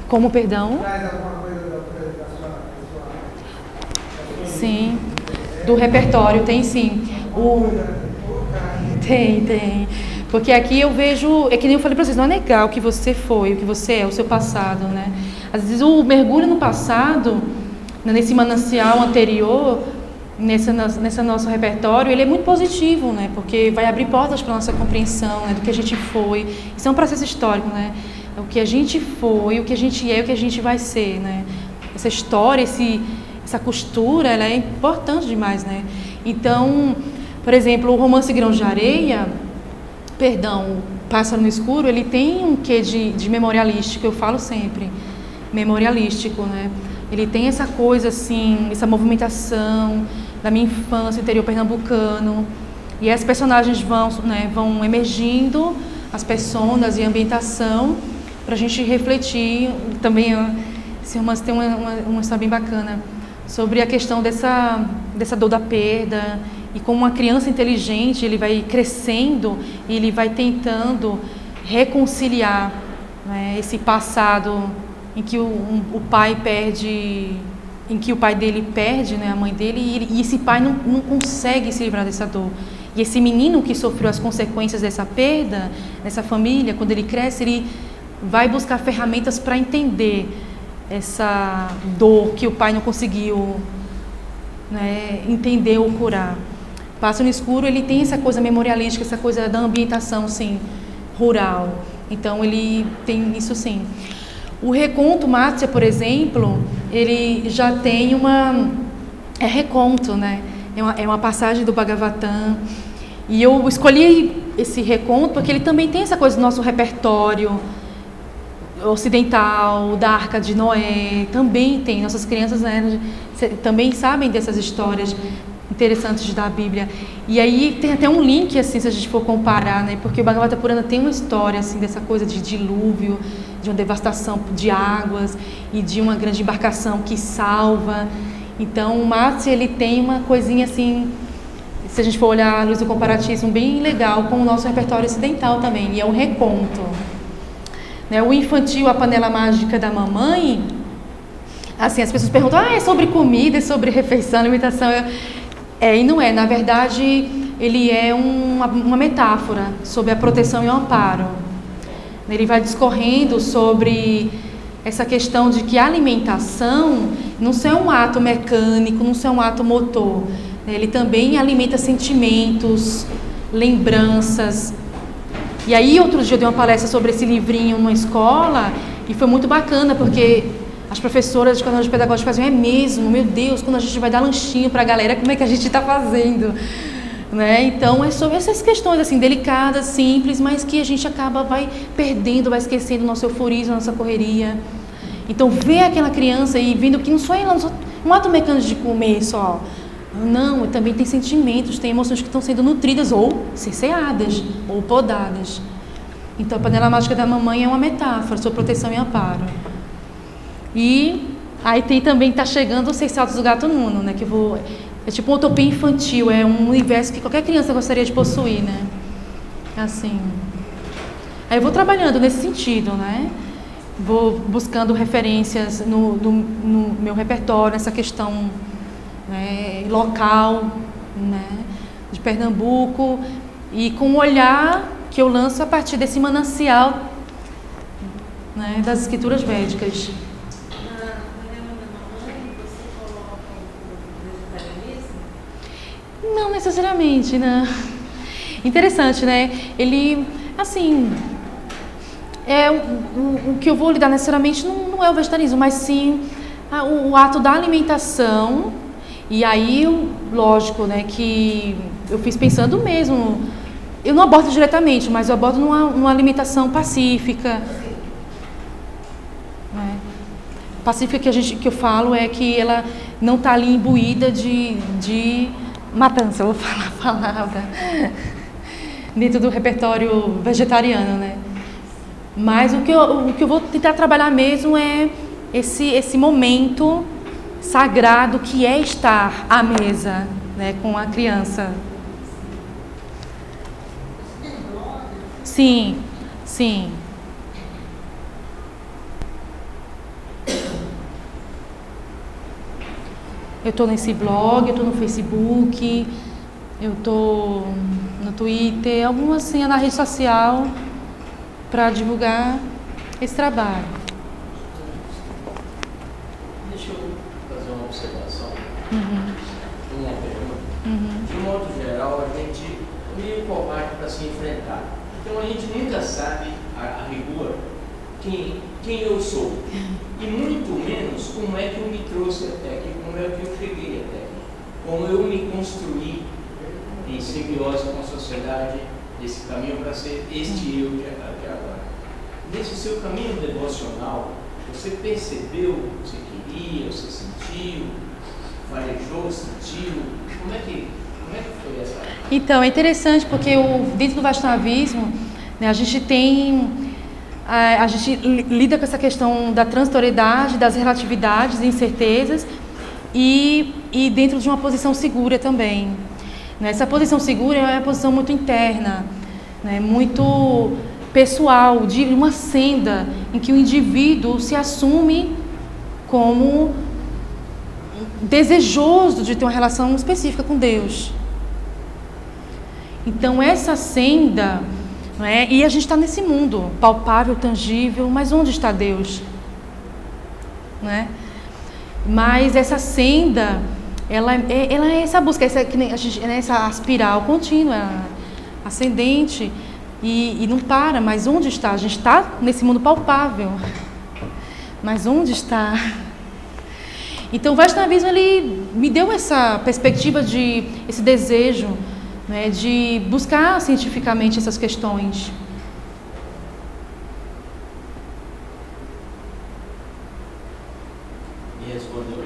Como, perdão? Sim, do repertório, tem sim. Tem. Porque aqui eu vejo, é que nem eu falei para vocês, não é negar o que você foi, o que você é, o seu passado, né? Às vezes o mergulho no passado, nesse manancial anterior, nesse nosso repertório, ele é muito positivo, né? Porque vai abrir portas para a nossa compreensão, né? Do que a gente foi. Isso é um processo histórico, né? O que a gente foi, o que a gente é, o que a gente vai ser, né? Essa história, essa costura, ela é importante demais, né? Então, por exemplo, o romance Grãos de Areia, Pássaro no Escuro, ele tem um quê de memorialístico, eu falo sempre, memorialístico, né? Ele tem essa coisa assim, essa movimentação da minha infância, interior pernambucano, e as personagens vão emergindo, as personas e a ambientação, para a gente refletir. Também esse romance tem uma história bem bacana sobre a questão dessa dor da perda, e como uma criança inteligente, ele vai crescendo e ele vai tentando reconciliar, né, esse passado em que o pai perde, em que o pai dele perde, né, a mãe dele, e esse pai não consegue se livrar dessa dor. E esse menino que sofreu as consequências dessa perda, dessa família, quando ele cresce, ele vai buscar ferramentas para entender essa dor que o pai não conseguiu, né, entender ou curar. Pássaro no Escuro, ele tem essa coisa memorialística, essa coisa da ambientação, sim, rural. Então, ele tem isso, sim. O reconto Matsya, por exemplo, ele já tem é reconto, né? É uma passagem do Bhagavatam. E eu escolhi esse reconto porque ele também tem essa coisa do nosso repertório ocidental, da Arca de Noé. Também tem, nossas crianças, né, também sabem dessas histórias interessantes da Bíblia. E aí tem até um link, assim, se a gente for comparar, né? Porque o Bhagavata Purana tem uma história, assim, dessa coisa de dilúvio, de uma devastação de águas e de uma grande embarcação que salva. Então, o Matsya, ele tem uma coisinha, assim, se a gente for olhar à luz do comparatismo, bem legal com o nosso repertório ocidental também, e é um reconto. Né? O infantil, A Panela Mágica da Mamãe, assim, as pessoas perguntam, é sobre comida, é sobre refeição, alimentação. E não é, na verdade, ele é uma metáfora sobre a proteção e o amparo. Ele vai discorrendo sobre essa questão de que a alimentação não é um ato mecânico, não é um ato motor. Ele também alimenta sentimentos, lembranças. E aí, outro dia eu dei uma palestra sobre esse livrinho numa escola e foi muito bacana, porque as professoras de coordenador pedagógico faziam, é mesmo, meu Deus, quando a gente vai dar lanchinho para a galera, como é que a gente está fazendo? Né? Então, é sobre essas questões assim, delicadas, simples, mas que a gente vai perdendo, vai esquecendo o nosso euforismo, a nossa correria. Então, ver aquela criança e vendo que não só um ato mecânico de comer só. Não, também tem sentimentos, tem emoções que estão sendo nutridas ou cerceadas, ou podadas. Então, a Panela Mágica da Mamãe é uma metáfora sobre proteção e amparo. E aí também está chegando os 6 Saltos do Gato Nuno, né? É tipo uma utopia infantil, é um universo que qualquer criança gostaria de possuir, né? Assim. Aí eu vou trabalhando nesse sentido, né? Vou buscando referências no meu repertório, nessa questão, né, local, né, de Pernambuco, e com um olhar que eu lanço a partir desse manancial, né, das escrituras védicas. Não necessariamente, né? Interessante, né? Ele, assim, o que eu vou lidar necessariamente não é o vegetarianismo, mas sim o ato da alimentação. E aí, lógico, né, que eu fiz pensando mesmo, eu não abordo diretamente, mas eu abordo numa alimentação pacífica. Né? Pacífica que eu falo é que ela não está ali imbuída de matança, eu vou falar a palavra, dentro do repertório vegetariano, né? Mas o que eu vou tentar trabalhar mesmo é esse momento sagrado que é estar à mesa, né, com a criança. Sim, sim. Eu estou nesse blog, eu estou no Facebook, eu estou no Twitter, alguma assim na rede social para divulgar esse trabalho. Deixa eu fazer uma observação, uma pergunta. De modo geral, a gente é meio covarde para se enfrentar. Então a gente nunca sabe, a rigor, quem eu sou. E muito menos como é que eu me trouxe até aqui, como é que eu cheguei até aqui. Como eu me construí em simbiose com a sociedade, esse caminho para ser este eu que é agora. Nesse seu caminho devocional, você percebeu o que você queria, você sentiu, farejou, sentiu? Como é que foi essa? Então, é interessante porque dentro do Vaishnavismo, né, a gente lida com essa questão da transitoriedade, das relatividades e incertezas e dentro de uma posição segura também. Essa posição segura é uma posição muito interna, né, muito pessoal, de uma senda em que o indivíduo se assume como desejoso de ter uma relação específica com Deus. Então essa senda, não é? E a gente está nesse mundo palpável, tangível, mas onde está Deus? Não é? Mas essa senda, ela é essa busca, essa espiral contínua, ascendente, e não para. Mas onde está? A gente está nesse mundo palpável, mas onde está? Então o Vaishnavismo, ele me deu essa perspectiva esse desejo, né, de buscar cientificamente essas questões. E respondeu.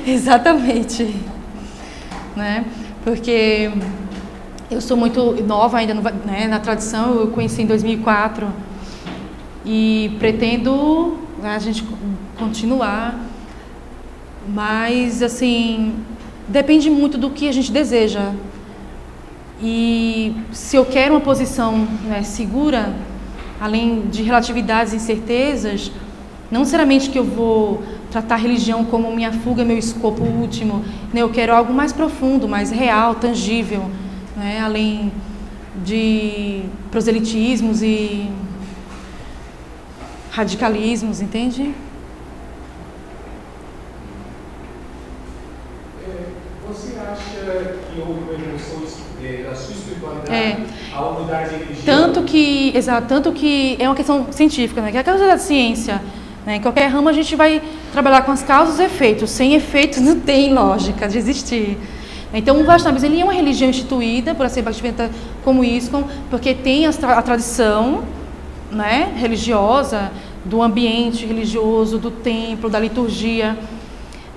Exatamente, né? Porque eu sou muito nova ainda, né, na tradição. Eu conheci em 2004 e pretendo, né, a gente continuar, mas assim depende muito do que a gente deseja. E se eu quero uma posição, né, segura, além de relatividades e incertezas, não necessariamente que eu vou tratar a religião como minha fuga, meu escopo último, né? Eu quero algo mais profundo, mais real, tangível, né? Além de proselitismos e radicalismos, entende? Você acha que houve uma evolução da sua espiritualidade ao mudar de religião? Tanto que é uma questão científica, né? Que é a causa da ciência, né? Em qualquer ramo a gente vai trabalhar com as causas e efeitos. Sem efeitos não tem lógica de existir. Então o Vaishnavismo, ele é uma religião instituída por ser Bhaktivedanta como ISKCON, porque tem a tradição, né, religiosa, do ambiente religioso, do templo, da liturgia.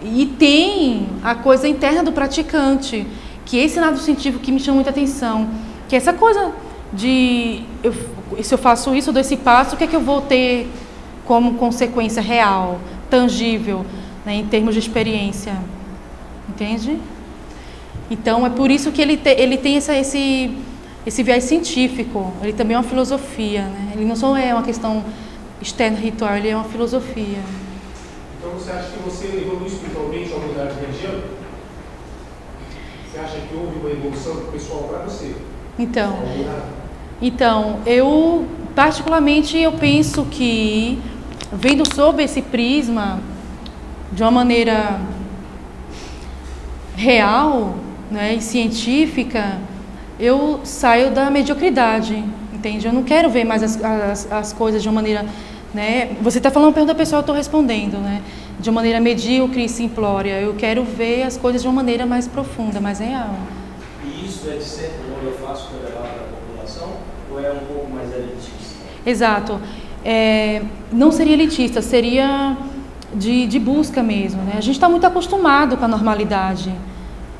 E tem a coisa interna do praticante, que é esse lado científico que me chama muita atenção, que é essa coisa de, se eu faço isso, eu dou esse passo, o que é que eu vou ter como consequência real, tangível, né, em termos de experiência, entende? Então é por isso que ele tem esse viés científico, ele também é uma filosofia, né? Ele não só é uma questão externa ritual, ele é uma filosofia. Então você acha que você evoluiu espiritualmente ao mudar de religião? Você acha que houve uma evolução pessoal para você? Então, eu particularmente eu penso que, vendo sob esse prisma, de uma maneira real, né, e científica, eu saio da mediocridade, entende? Eu não quero ver mais as coisas de uma maneira, né? Você está falando uma pergunta pessoal, eu estou respondendo, né? De uma maneira medíocre e simplória. Eu quero ver as coisas de uma maneira mais profunda, mais real. E isso é de certo modo eu faço para levar para a população ou é um pouco mais elitista? Exato. Não seria elitista, seria de busca mesmo, né? A gente está muito acostumado com a normalidade,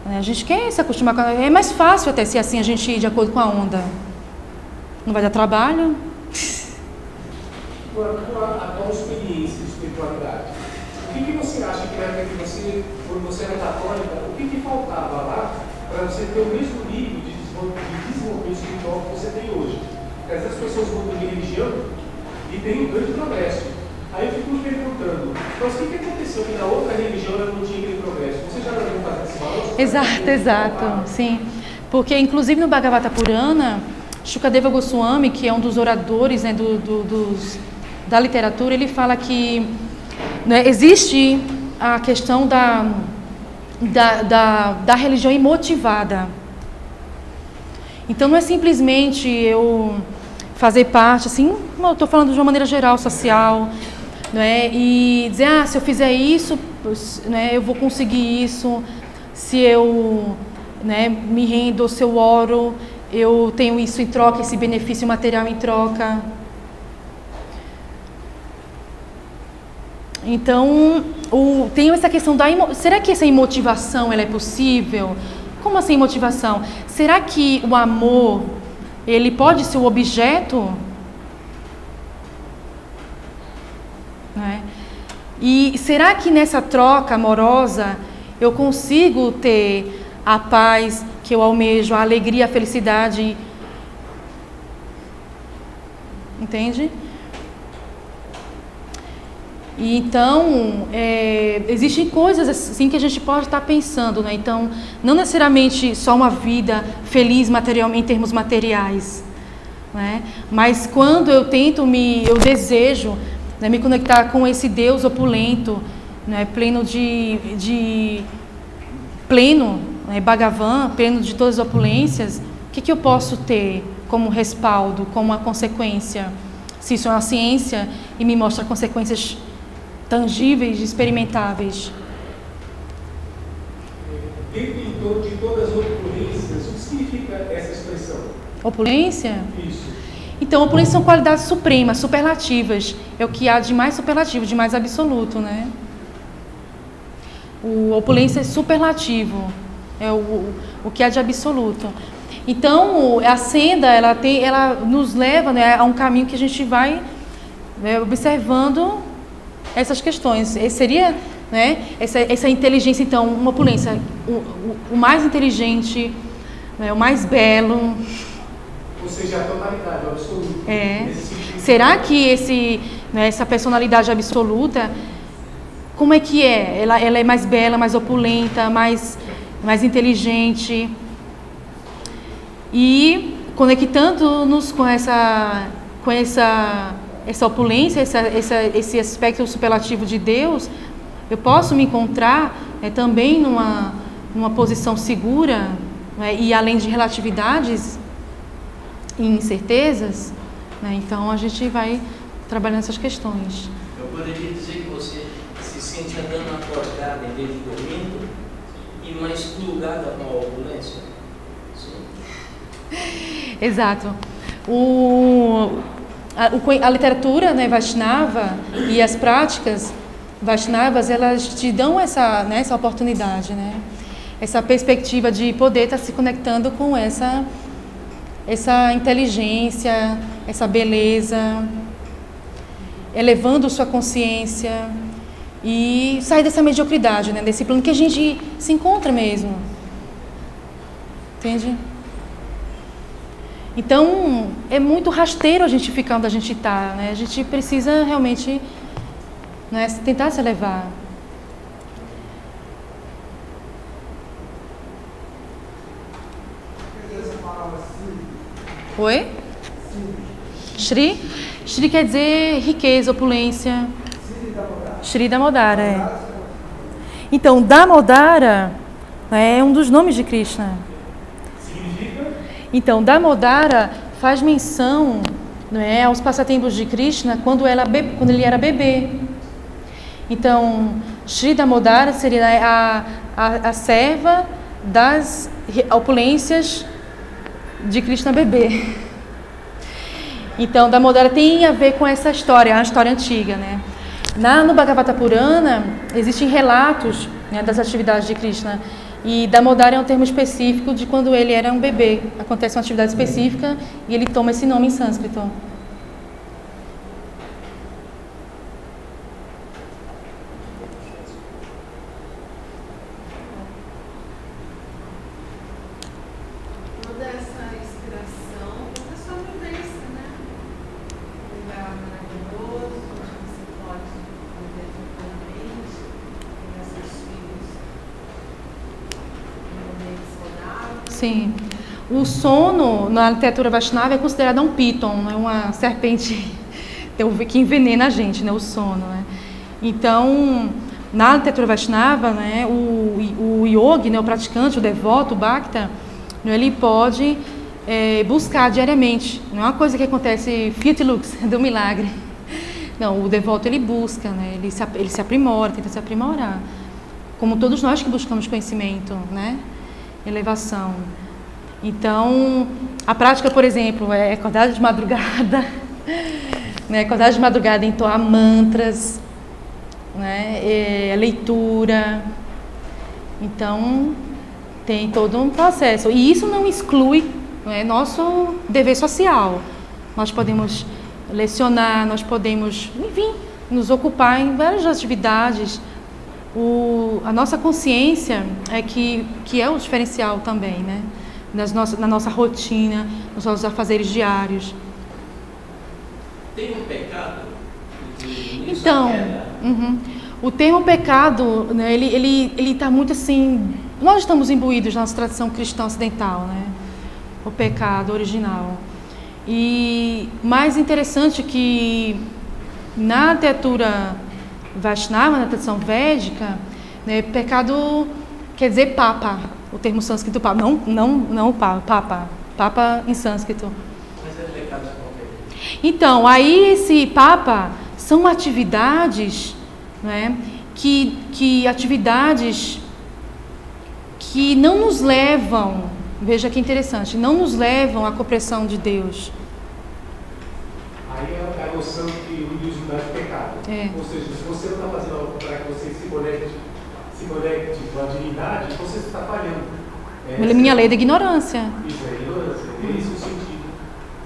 né? A gente quer se acostumar com a... É mais fácil até ser assim, a gente ir de acordo com a onda. Não vai dar trabalho. A tua experiência de espiritualidade, o que você acha que era que você, quando você era católica, o que faltava lá para você ter o mesmo nível de desenvolvimento espiritual que você tem hoje? Porque às vezes as pessoas mudam de religião e tem um grande progresso. Aí eu fico me perguntando, mas o que aconteceu que na outra religião ela não tinha aquele progresso? Você já não faz esse valor? Exato, sim. Porque inclusive no Bhagavata Purana, Shukadeva Goswami, que é um dos oradores, né, da literatura, ele fala que, né, existe a questão da religião imotivada. Então não é simplesmente eu fazer parte, assim, eu estou falando de uma maneira geral, social, né, e dizer, se eu fizer isso, né, eu vou conseguir isso, se eu, né, me rendo, se eu oro, eu tenho isso em troca, esse benefício material em troca. Então, tem essa questão da... Será que essa imotivação ela é possível? Como assim motivação? Será que o amor, ele pode ser o objeto? Né? E será que nessa troca amorosa eu consigo ter a paz que eu almejo, a alegria, a felicidade? Entende? E então, existem coisas assim que a gente pode estar pensando, né? Então, não necessariamente só uma vida feliz materialmente, em termos materiais, né? Mas quando eu eu desejo, né, me conectar com esse Deus opulento, né, pleno né, Bhagavan, pleno de todas as opulências, o que eu posso ter como respaldo, como uma consequência? Se isso é uma ciência e me mostra consequências tangíveis, experimentáveis. Dentro de todas as opulências, o que significa essa expressão? Opulência? Isso. Então, opulência são qualidades supremas, superlativas. É o que há de mais superlativo, de mais absoluto, né? Opulência é superlativo, é o que há de absoluto. Então, a senda, ela nos leva, né, a um caminho que a gente vai, né, observando essas questões. Esse seria, né, essa inteligência, então, uma opulência, o mais inteligente, né, o mais belo. Ou seja, a totalidade, o absoluto. Será que né, essa personalidade absoluta, como é que é? Ela é mais bela, mais opulenta, mais inteligente. E conectando-nos com essa opulência, esse aspecto superlativo de Deus, eu posso me encontrar também numa posição segura, né, e além de relatividades e incertezas, né, então a gente vai trabalhando essas questões. Eu poderia dizer que você se sente andando acordada em vez de dormindo e mais plugada com a opulência? Sim. Exato. A literatura, né, Vaishnava, e as práticas Vaishnavas, elas te dão essa oportunidade, né? Essa perspectiva de poder estar se conectando com essa inteligência, essa beleza, elevando sua consciência e sair dessa mediocridade, né, desse plano que a gente se encontra mesmo. Entende? Então, é muito rasteiro a gente ficar onde a gente está, né? A gente precisa realmente, né, tentar se elevar. Oi? Shri? Shri quer dizer riqueza, opulência. Shri Damodara, é. Então, Damodara é um dos nomes de Krishna. Então, Damodara faz menção, né, aos passatempos de Krishna quando ele era bebê. Então, Shri Damodara seria a serva das opulências de Krishna bebê. Então, Damodara tem a ver com essa história, a história antiga, né? No Bhagavata Purana existem relatos, né, das atividades de Krishna, e Damodara é um termo específico de quando ele era um bebê. Acontece uma atividade específica e ele toma esse nome em sânscrito. Toda essa inspiração, toda a sua vivência, né? Um lugar maravilhoso, onde você pode viver tranquilamente, ter seus filhos em um meio saudável. Sim. O sono, na literatura Vaishnava, é considerado um piton, né? Uma serpente que envenena a gente, né? O sono, né? Então, na literatura Vaishnava, né? O yogi, né? O praticante, o devoto, o bhakta, ele pode buscar diariamente. Não é uma coisa que acontece fiat lux, do milagre. Não, o devoto ele busca, né? Ele se aprimora, tenta se aprimorar. Como todos nós que buscamos conhecimento, né? Elevação. Então, a prática, por exemplo, é acordar de madrugada, né? Acordar de madrugada, entoar mantras, né? Leitura. Então, tem todo um processo. E isso não exclui, né, nosso dever social. Nós podemos lecionar, nós podemos, enfim, nos ocupar em várias atividades. A nossa consciência é que é o diferencial também, né? Na nossa rotina, nos nossos afazeres diários. Tem um pecado? Então, o termo pecado, né, ele está muito assim. Nós estamos imbuídos na nossa tradição cristã ocidental, né? O pecado original. E mais interessante que na literatura Vaishnava, na tradição védica, né, pecado quer dizer papa, o termo sânscrito papa, não papa, papa em sânscrito. Mas é pecado de qualquer. Então, aí esse papa são atividades, né, que atividades que não nos levam, veja que interessante, não nos levam à compreensão de Deus. Aí é a noção que o hinduísmo dá de pecado. Ou seja, se você não está fazendo algo para que você se conecte com a divindade, você está falhando. Minha lei da ignorância. Isso é ignorância. É esse o sentido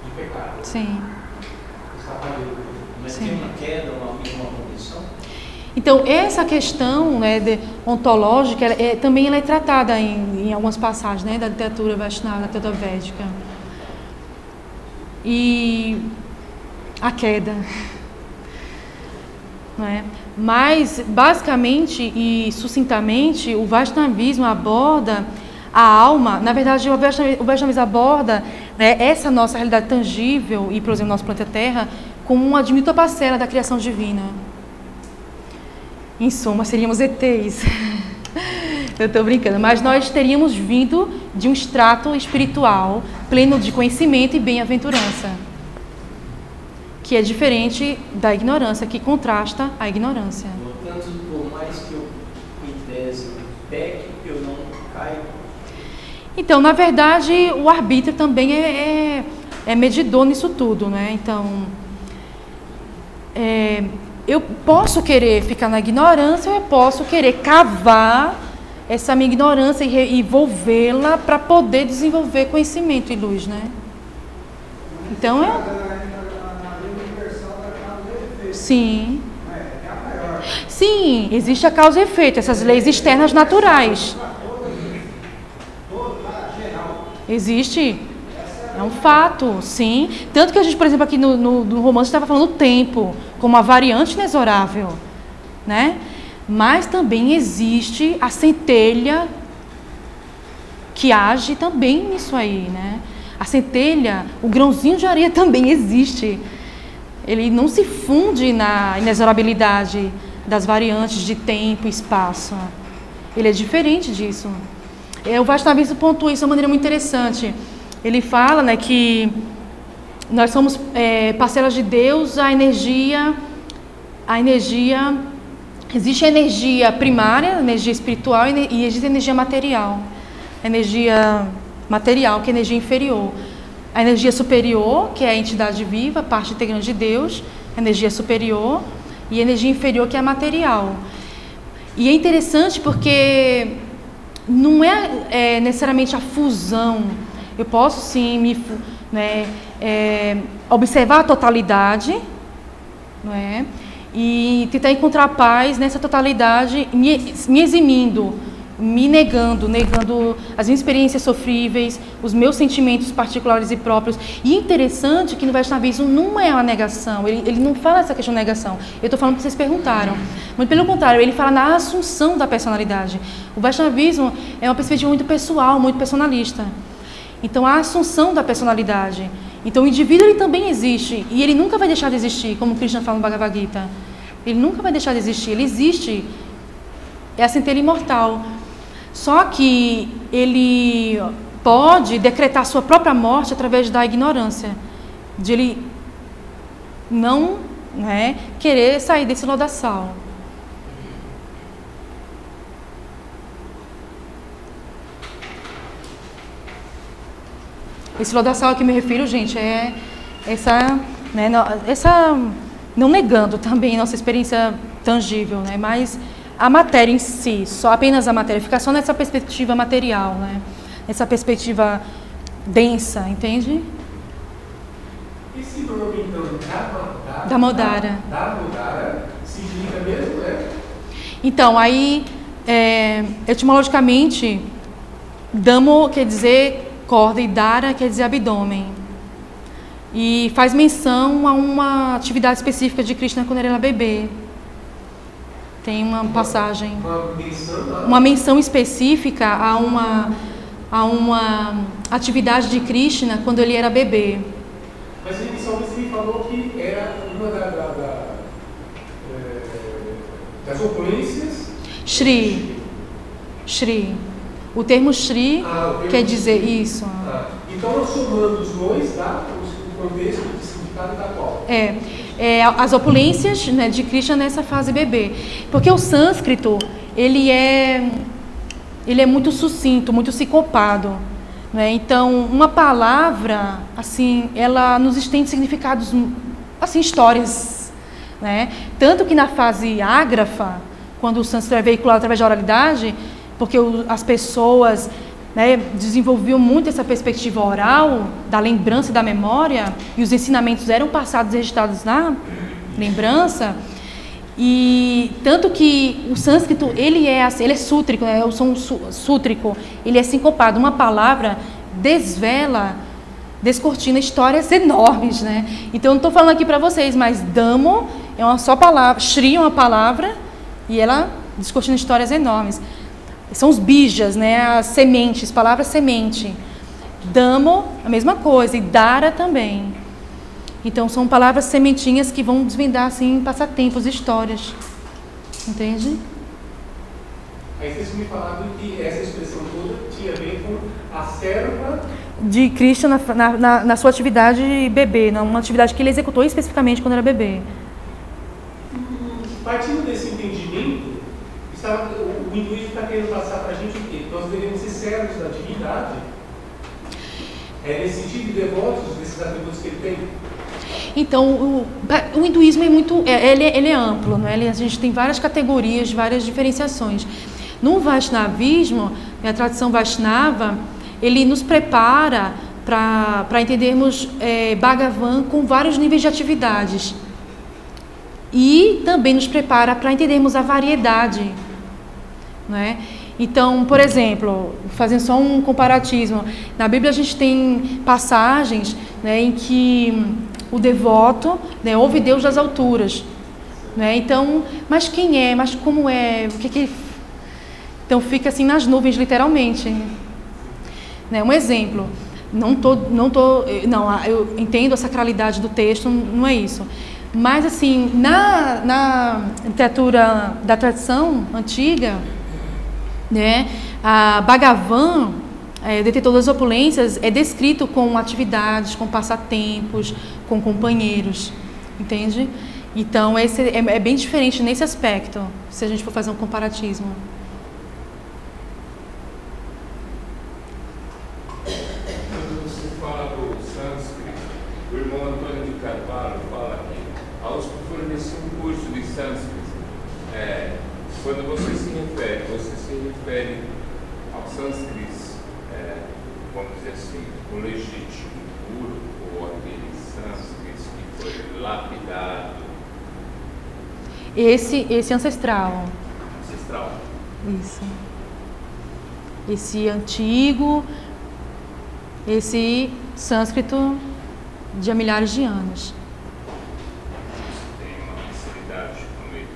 de pecado. Sim. Você está falhando. Mas tem uma queda, uma condição? Então, essa questão, né, ontológica, também ela é tratada em algumas passagens, né, da literatura Vaishnava, da literatura védica. E a queda, não é? Mas, basicamente e sucintamente, o Vaishnavismo aborda a alma. Na verdade, o Vaishnavismo aborda, né, essa nossa realidade tangível e, por exemplo, nosso planeta Terra, como uma diminuta parcela da criação divina. Em suma, seríamos ETs. Eu estou brincando, mas nós teríamos vindo de um extrato espiritual pleno de conhecimento e bem-aventurança, que é diferente da ignorância, que contrasta a ignorância. Portanto, por mais que eu, em tese, peque, eu não caio. Então, na verdade, o arbítrio também é medidor nisso tudo, né? Então, eu posso querer ficar na ignorância, ou eu posso querer cavar essa minha ignorância e envolvê-la para poder desenvolver conhecimento e luz, né? Então, sim. Sim, existe a causa e efeito, essas leis externas naturais. Existe. É um fato, sim. Tanto que a gente, por exemplo, aqui no romance estava falando do tempo, como uma variante inexorável, né? Mas também existe a centelha que age também nisso aí, né? A centelha, o grãozinho de areia também existe. Ele não se funde na inexorabilidade das variantes de tempo e espaço. Ele é diferente disso. O Vaishnavismo pontua isso de uma maneira muito interessante. Ele fala, né, que nós somos parcelas de Deus, a energia, existe a energia primária, a energia espiritual, e existe a energia material. A energia material, que é a energia inferior. A energia superior, que é a entidade viva, parte integrante de Deus, a energia superior, e energia inferior, que é a material. E é interessante porque não é necessariamente a fusão. Eu posso sim observar a totalidade, não é? E tentar encontrar paz nessa totalidade, me eximindo, me negando as minhas experiências sofríveis, os meus sentimentos particulares e próprios. E interessante que no Vaishnavismo não é uma negação, ele não fala essa questão de negação. Eu estou falando que vocês perguntaram. Muito pelo contrário, ele fala na assunção da personalidade. O Vaishnavismo é uma perspectiva muito pessoal, muito personalista. Então, a assunção da personalidade. Então, o indivíduo ele também existe, e ele nunca vai deixar de existir, como Krishna fala no Bhagavad Gita. Ele nunca vai deixar de existir, ele existe. É a centelha imortal. Só que ele pode decretar sua própria morte através da ignorância, de ele não querer sair desse lodaçal. Esse lodaçal a que me refiro, gente, é essa, não negando também nossa experiência tangível, mas a matéria em si, só apenas a matéria, ficar só nessa perspectiva material, nessa perspectiva densa, entende? Esse nome, então, Damodara. Damodara significa mesmo, Então, aí, etimologicamente, Damo quer dizer corda e Dara quer dizer abdômen. E faz menção a uma atividade específica de Krishna quando ele era bebê. Tem uma passagem, uma menção específica a uma atividade de Krishna quando ele era bebê. Mas inicialmente você me falou que era uma das opulências? Shri. O termo Shri quer dizer isso. Então, nós somando os dois, dá o contexto de significado da qual? As opulências de Krishna nessa fase bebê. Porque o sânscrito, ele é muito sucinto, muito sincopado. Então, uma palavra, assim, ela nos estende significados, assim, histórias. Tanto que na fase ágrafa, quando o sânscrito é veiculado através da oralidade, porque as pessoas desenvolviam muito essa perspectiva oral, da lembrança e da memória, e os ensinamentos eram passados e registrados na lembrança, e tanto que o sânscrito, ele é sútrico, o som sútrico, ele é sincopado, uma palavra descortina histórias enormes, Então, eu não estou falando aqui para vocês, mas Damo é uma só palavra, Shri é uma palavra, e ela descortina histórias enormes. São os bijas, as sementes, palavra semente. Damo, a mesma coisa, e Dara também. Então, são palavras sementinhas que vão desvendar, assim, passatempos, histórias. Entende? Aí vocês me falaram que essa expressão toda tinha a ver com a serva de Krishna na sua atividade bebê, uma atividade que ele executou especificamente quando era bebê. Partindo desse entendimento, o hinduísmo está querendo passar para a gente o quê? Nós devemos ser servos da divindade, nesse sentido, devotos desses atributos que ele tem. Então, o hinduísmo é muito, ele é amplo, a gente tem várias categorias, várias diferenciações. No Vaishnavismo, a tradição Vaishnava, ele nos prepara para entendermos Bhagavan com vários níveis de atividades. E também nos prepara para entendermos a variedade. Então, por exemplo, fazendo só um comparativo, na Bíblia a gente tem passagens em que o devoto ouve Deus das alturas. Então, mas quem é? Mas como é? O que ele... Então, fica assim nas nuvens, literalmente. Um exemplo. Eu entendo a sacralidade do texto, não é isso. Mas, assim, na literatura da tradição antiga, a Bhagavan, detentor das opulências, é descrito com atividades, com passatempos, com companheiros, entende? Então, esse é bem diferente nesse aspecto, se a gente for fazer um comparatismo. Quando você fala do sânscrito, o irmão Antônio de Carvalho fala que, ao fornecer um curso de sânscrito, quando você se refere ao sânscrito, vamos dizer assim, o legítimo puro, ou aquele sânscrito que foi lapidado? Esse ancestral. Ancestral. Isso. Esse antigo, esse sânscrito de há milhares de anos. Tem uma facilidade no meio.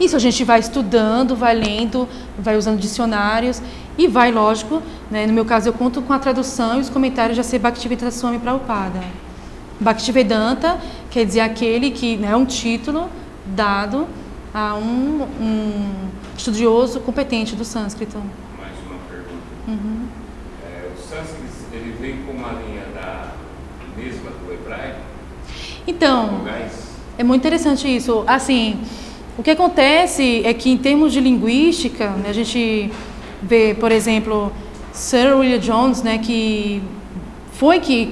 Isso a gente vai estudando, vai lendo, vai usando dicionários e vai, lógico, né, no meu caso eu conto com a tradução e os comentários de A.C. Bhaktivedanta Swami Prabhupada. Bhaktivedanta quer dizer aquele que é um título dado a um estudioso competente do sânscrito. Mais uma pergunta. O sânscrito, ele vem com uma linha da mesma do hebraico? Então, é muito interessante isso. Assim, o que acontece é que em termos de linguística, né, a gente vê, por exemplo, Sir William Jones, né, que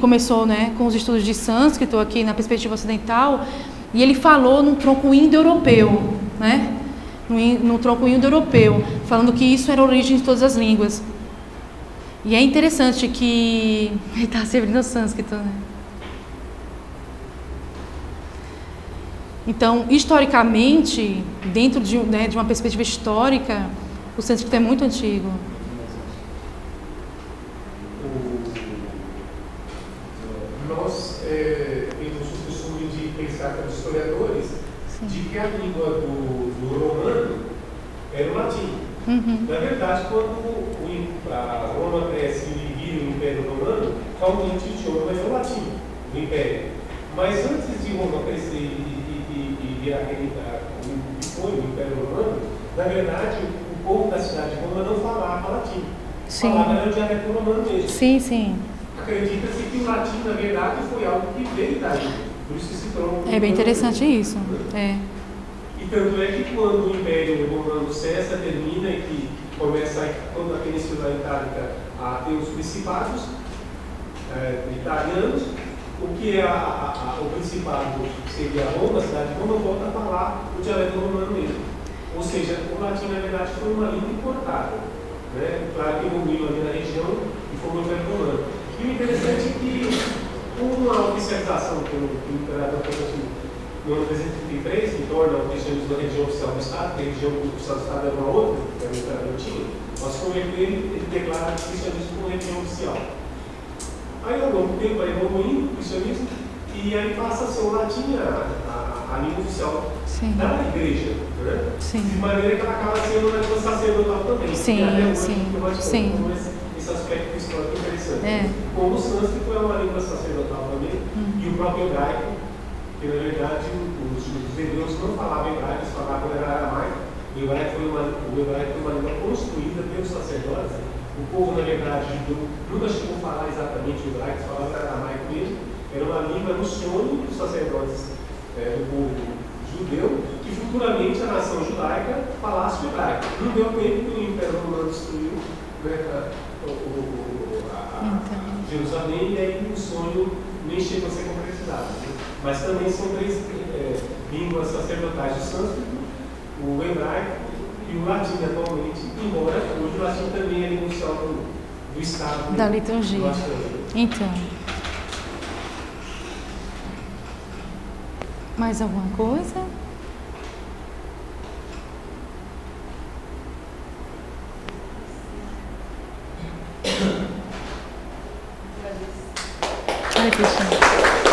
começou, né, com os estudos de sânscrito aqui na perspectiva ocidental, e ele falou num tronco indo-europeu, né, no tronco indo-europeu, falando que isso era a origem de todas as línguas. E é interessante que ele está servindo o sânscrito, né? Então, historicamente, dentro de uma perspectiva histórica, o sânscrito é muito antigo. Nós temos o costume de pensar como historiadores de que a língua do romano era o latim. Na verdade, quando a Roma cresce e vira o Império Romano, realmente o idioma é o latim, o Império. Mas antes de Roma crescer e virar aquele que foi o Império Romano, na verdade, o povo da cidade de Roma não falava latim. Falava o dialeto romano mesmo. Sim. Acredita-se que o latim, na verdade, foi algo que veio daí. Por isso que se tornou... É bem interessante isso. E tanto é que quando o Império Romano cessa, termina e que começa toda a Península Itálica a ter os principados italianos, o que é o principado, que seria Roma, a cidade de Roma, volta a falar o dialeto romano mesmo. Ou seja, o latim, na verdade, foi uma língua importada. Né? Claro que evoluiu ali na região e foi o Império Romano. E o interessante é que, com a oficialização que o imperador Constantino no ano 333, que torna o cristianismo a religião oficial do Estado, que a religião oficial do Estado era uma outra, que era o imperador tinha, nós convertemos ele declara o cristianismo como religião oficial. Aí, ao longo do tempo, vai evoluindo o cristianismo e aí passa a ser o latim a língua oficial da igreja, né? De maneira que ela acaba sendo uma língua sacerdotal também. Esse aspecto histórico interessante. Como o sânscrito é uma língua sacerdotal também, e o próprio hebraico, que na verdade os hebreus não falavam hebraico, eles falavam aramaico. O hebraico foi uma língua construída pelos sacerdotes. O povo, na verdade, nunca chegou a falar exatamente o hebraico, falava aramaico mesmo. Era uma língua no sonho dos sacerdotes do povo judeu, que futuramente a nação judaica falasse o hebraico. Não deu tempo que o Império Romano destruiu, né, Jerusalém, e aí o sonho nem chegou a ser concretizado. Né? Mas também são três línguas sacerdotais: o sânscrito, o hebraico e o latim atualmente, embora hoje o latim também é língua oficial do Estado. Da liturgia. Então. Mais alguma coisa? Hare Krishna.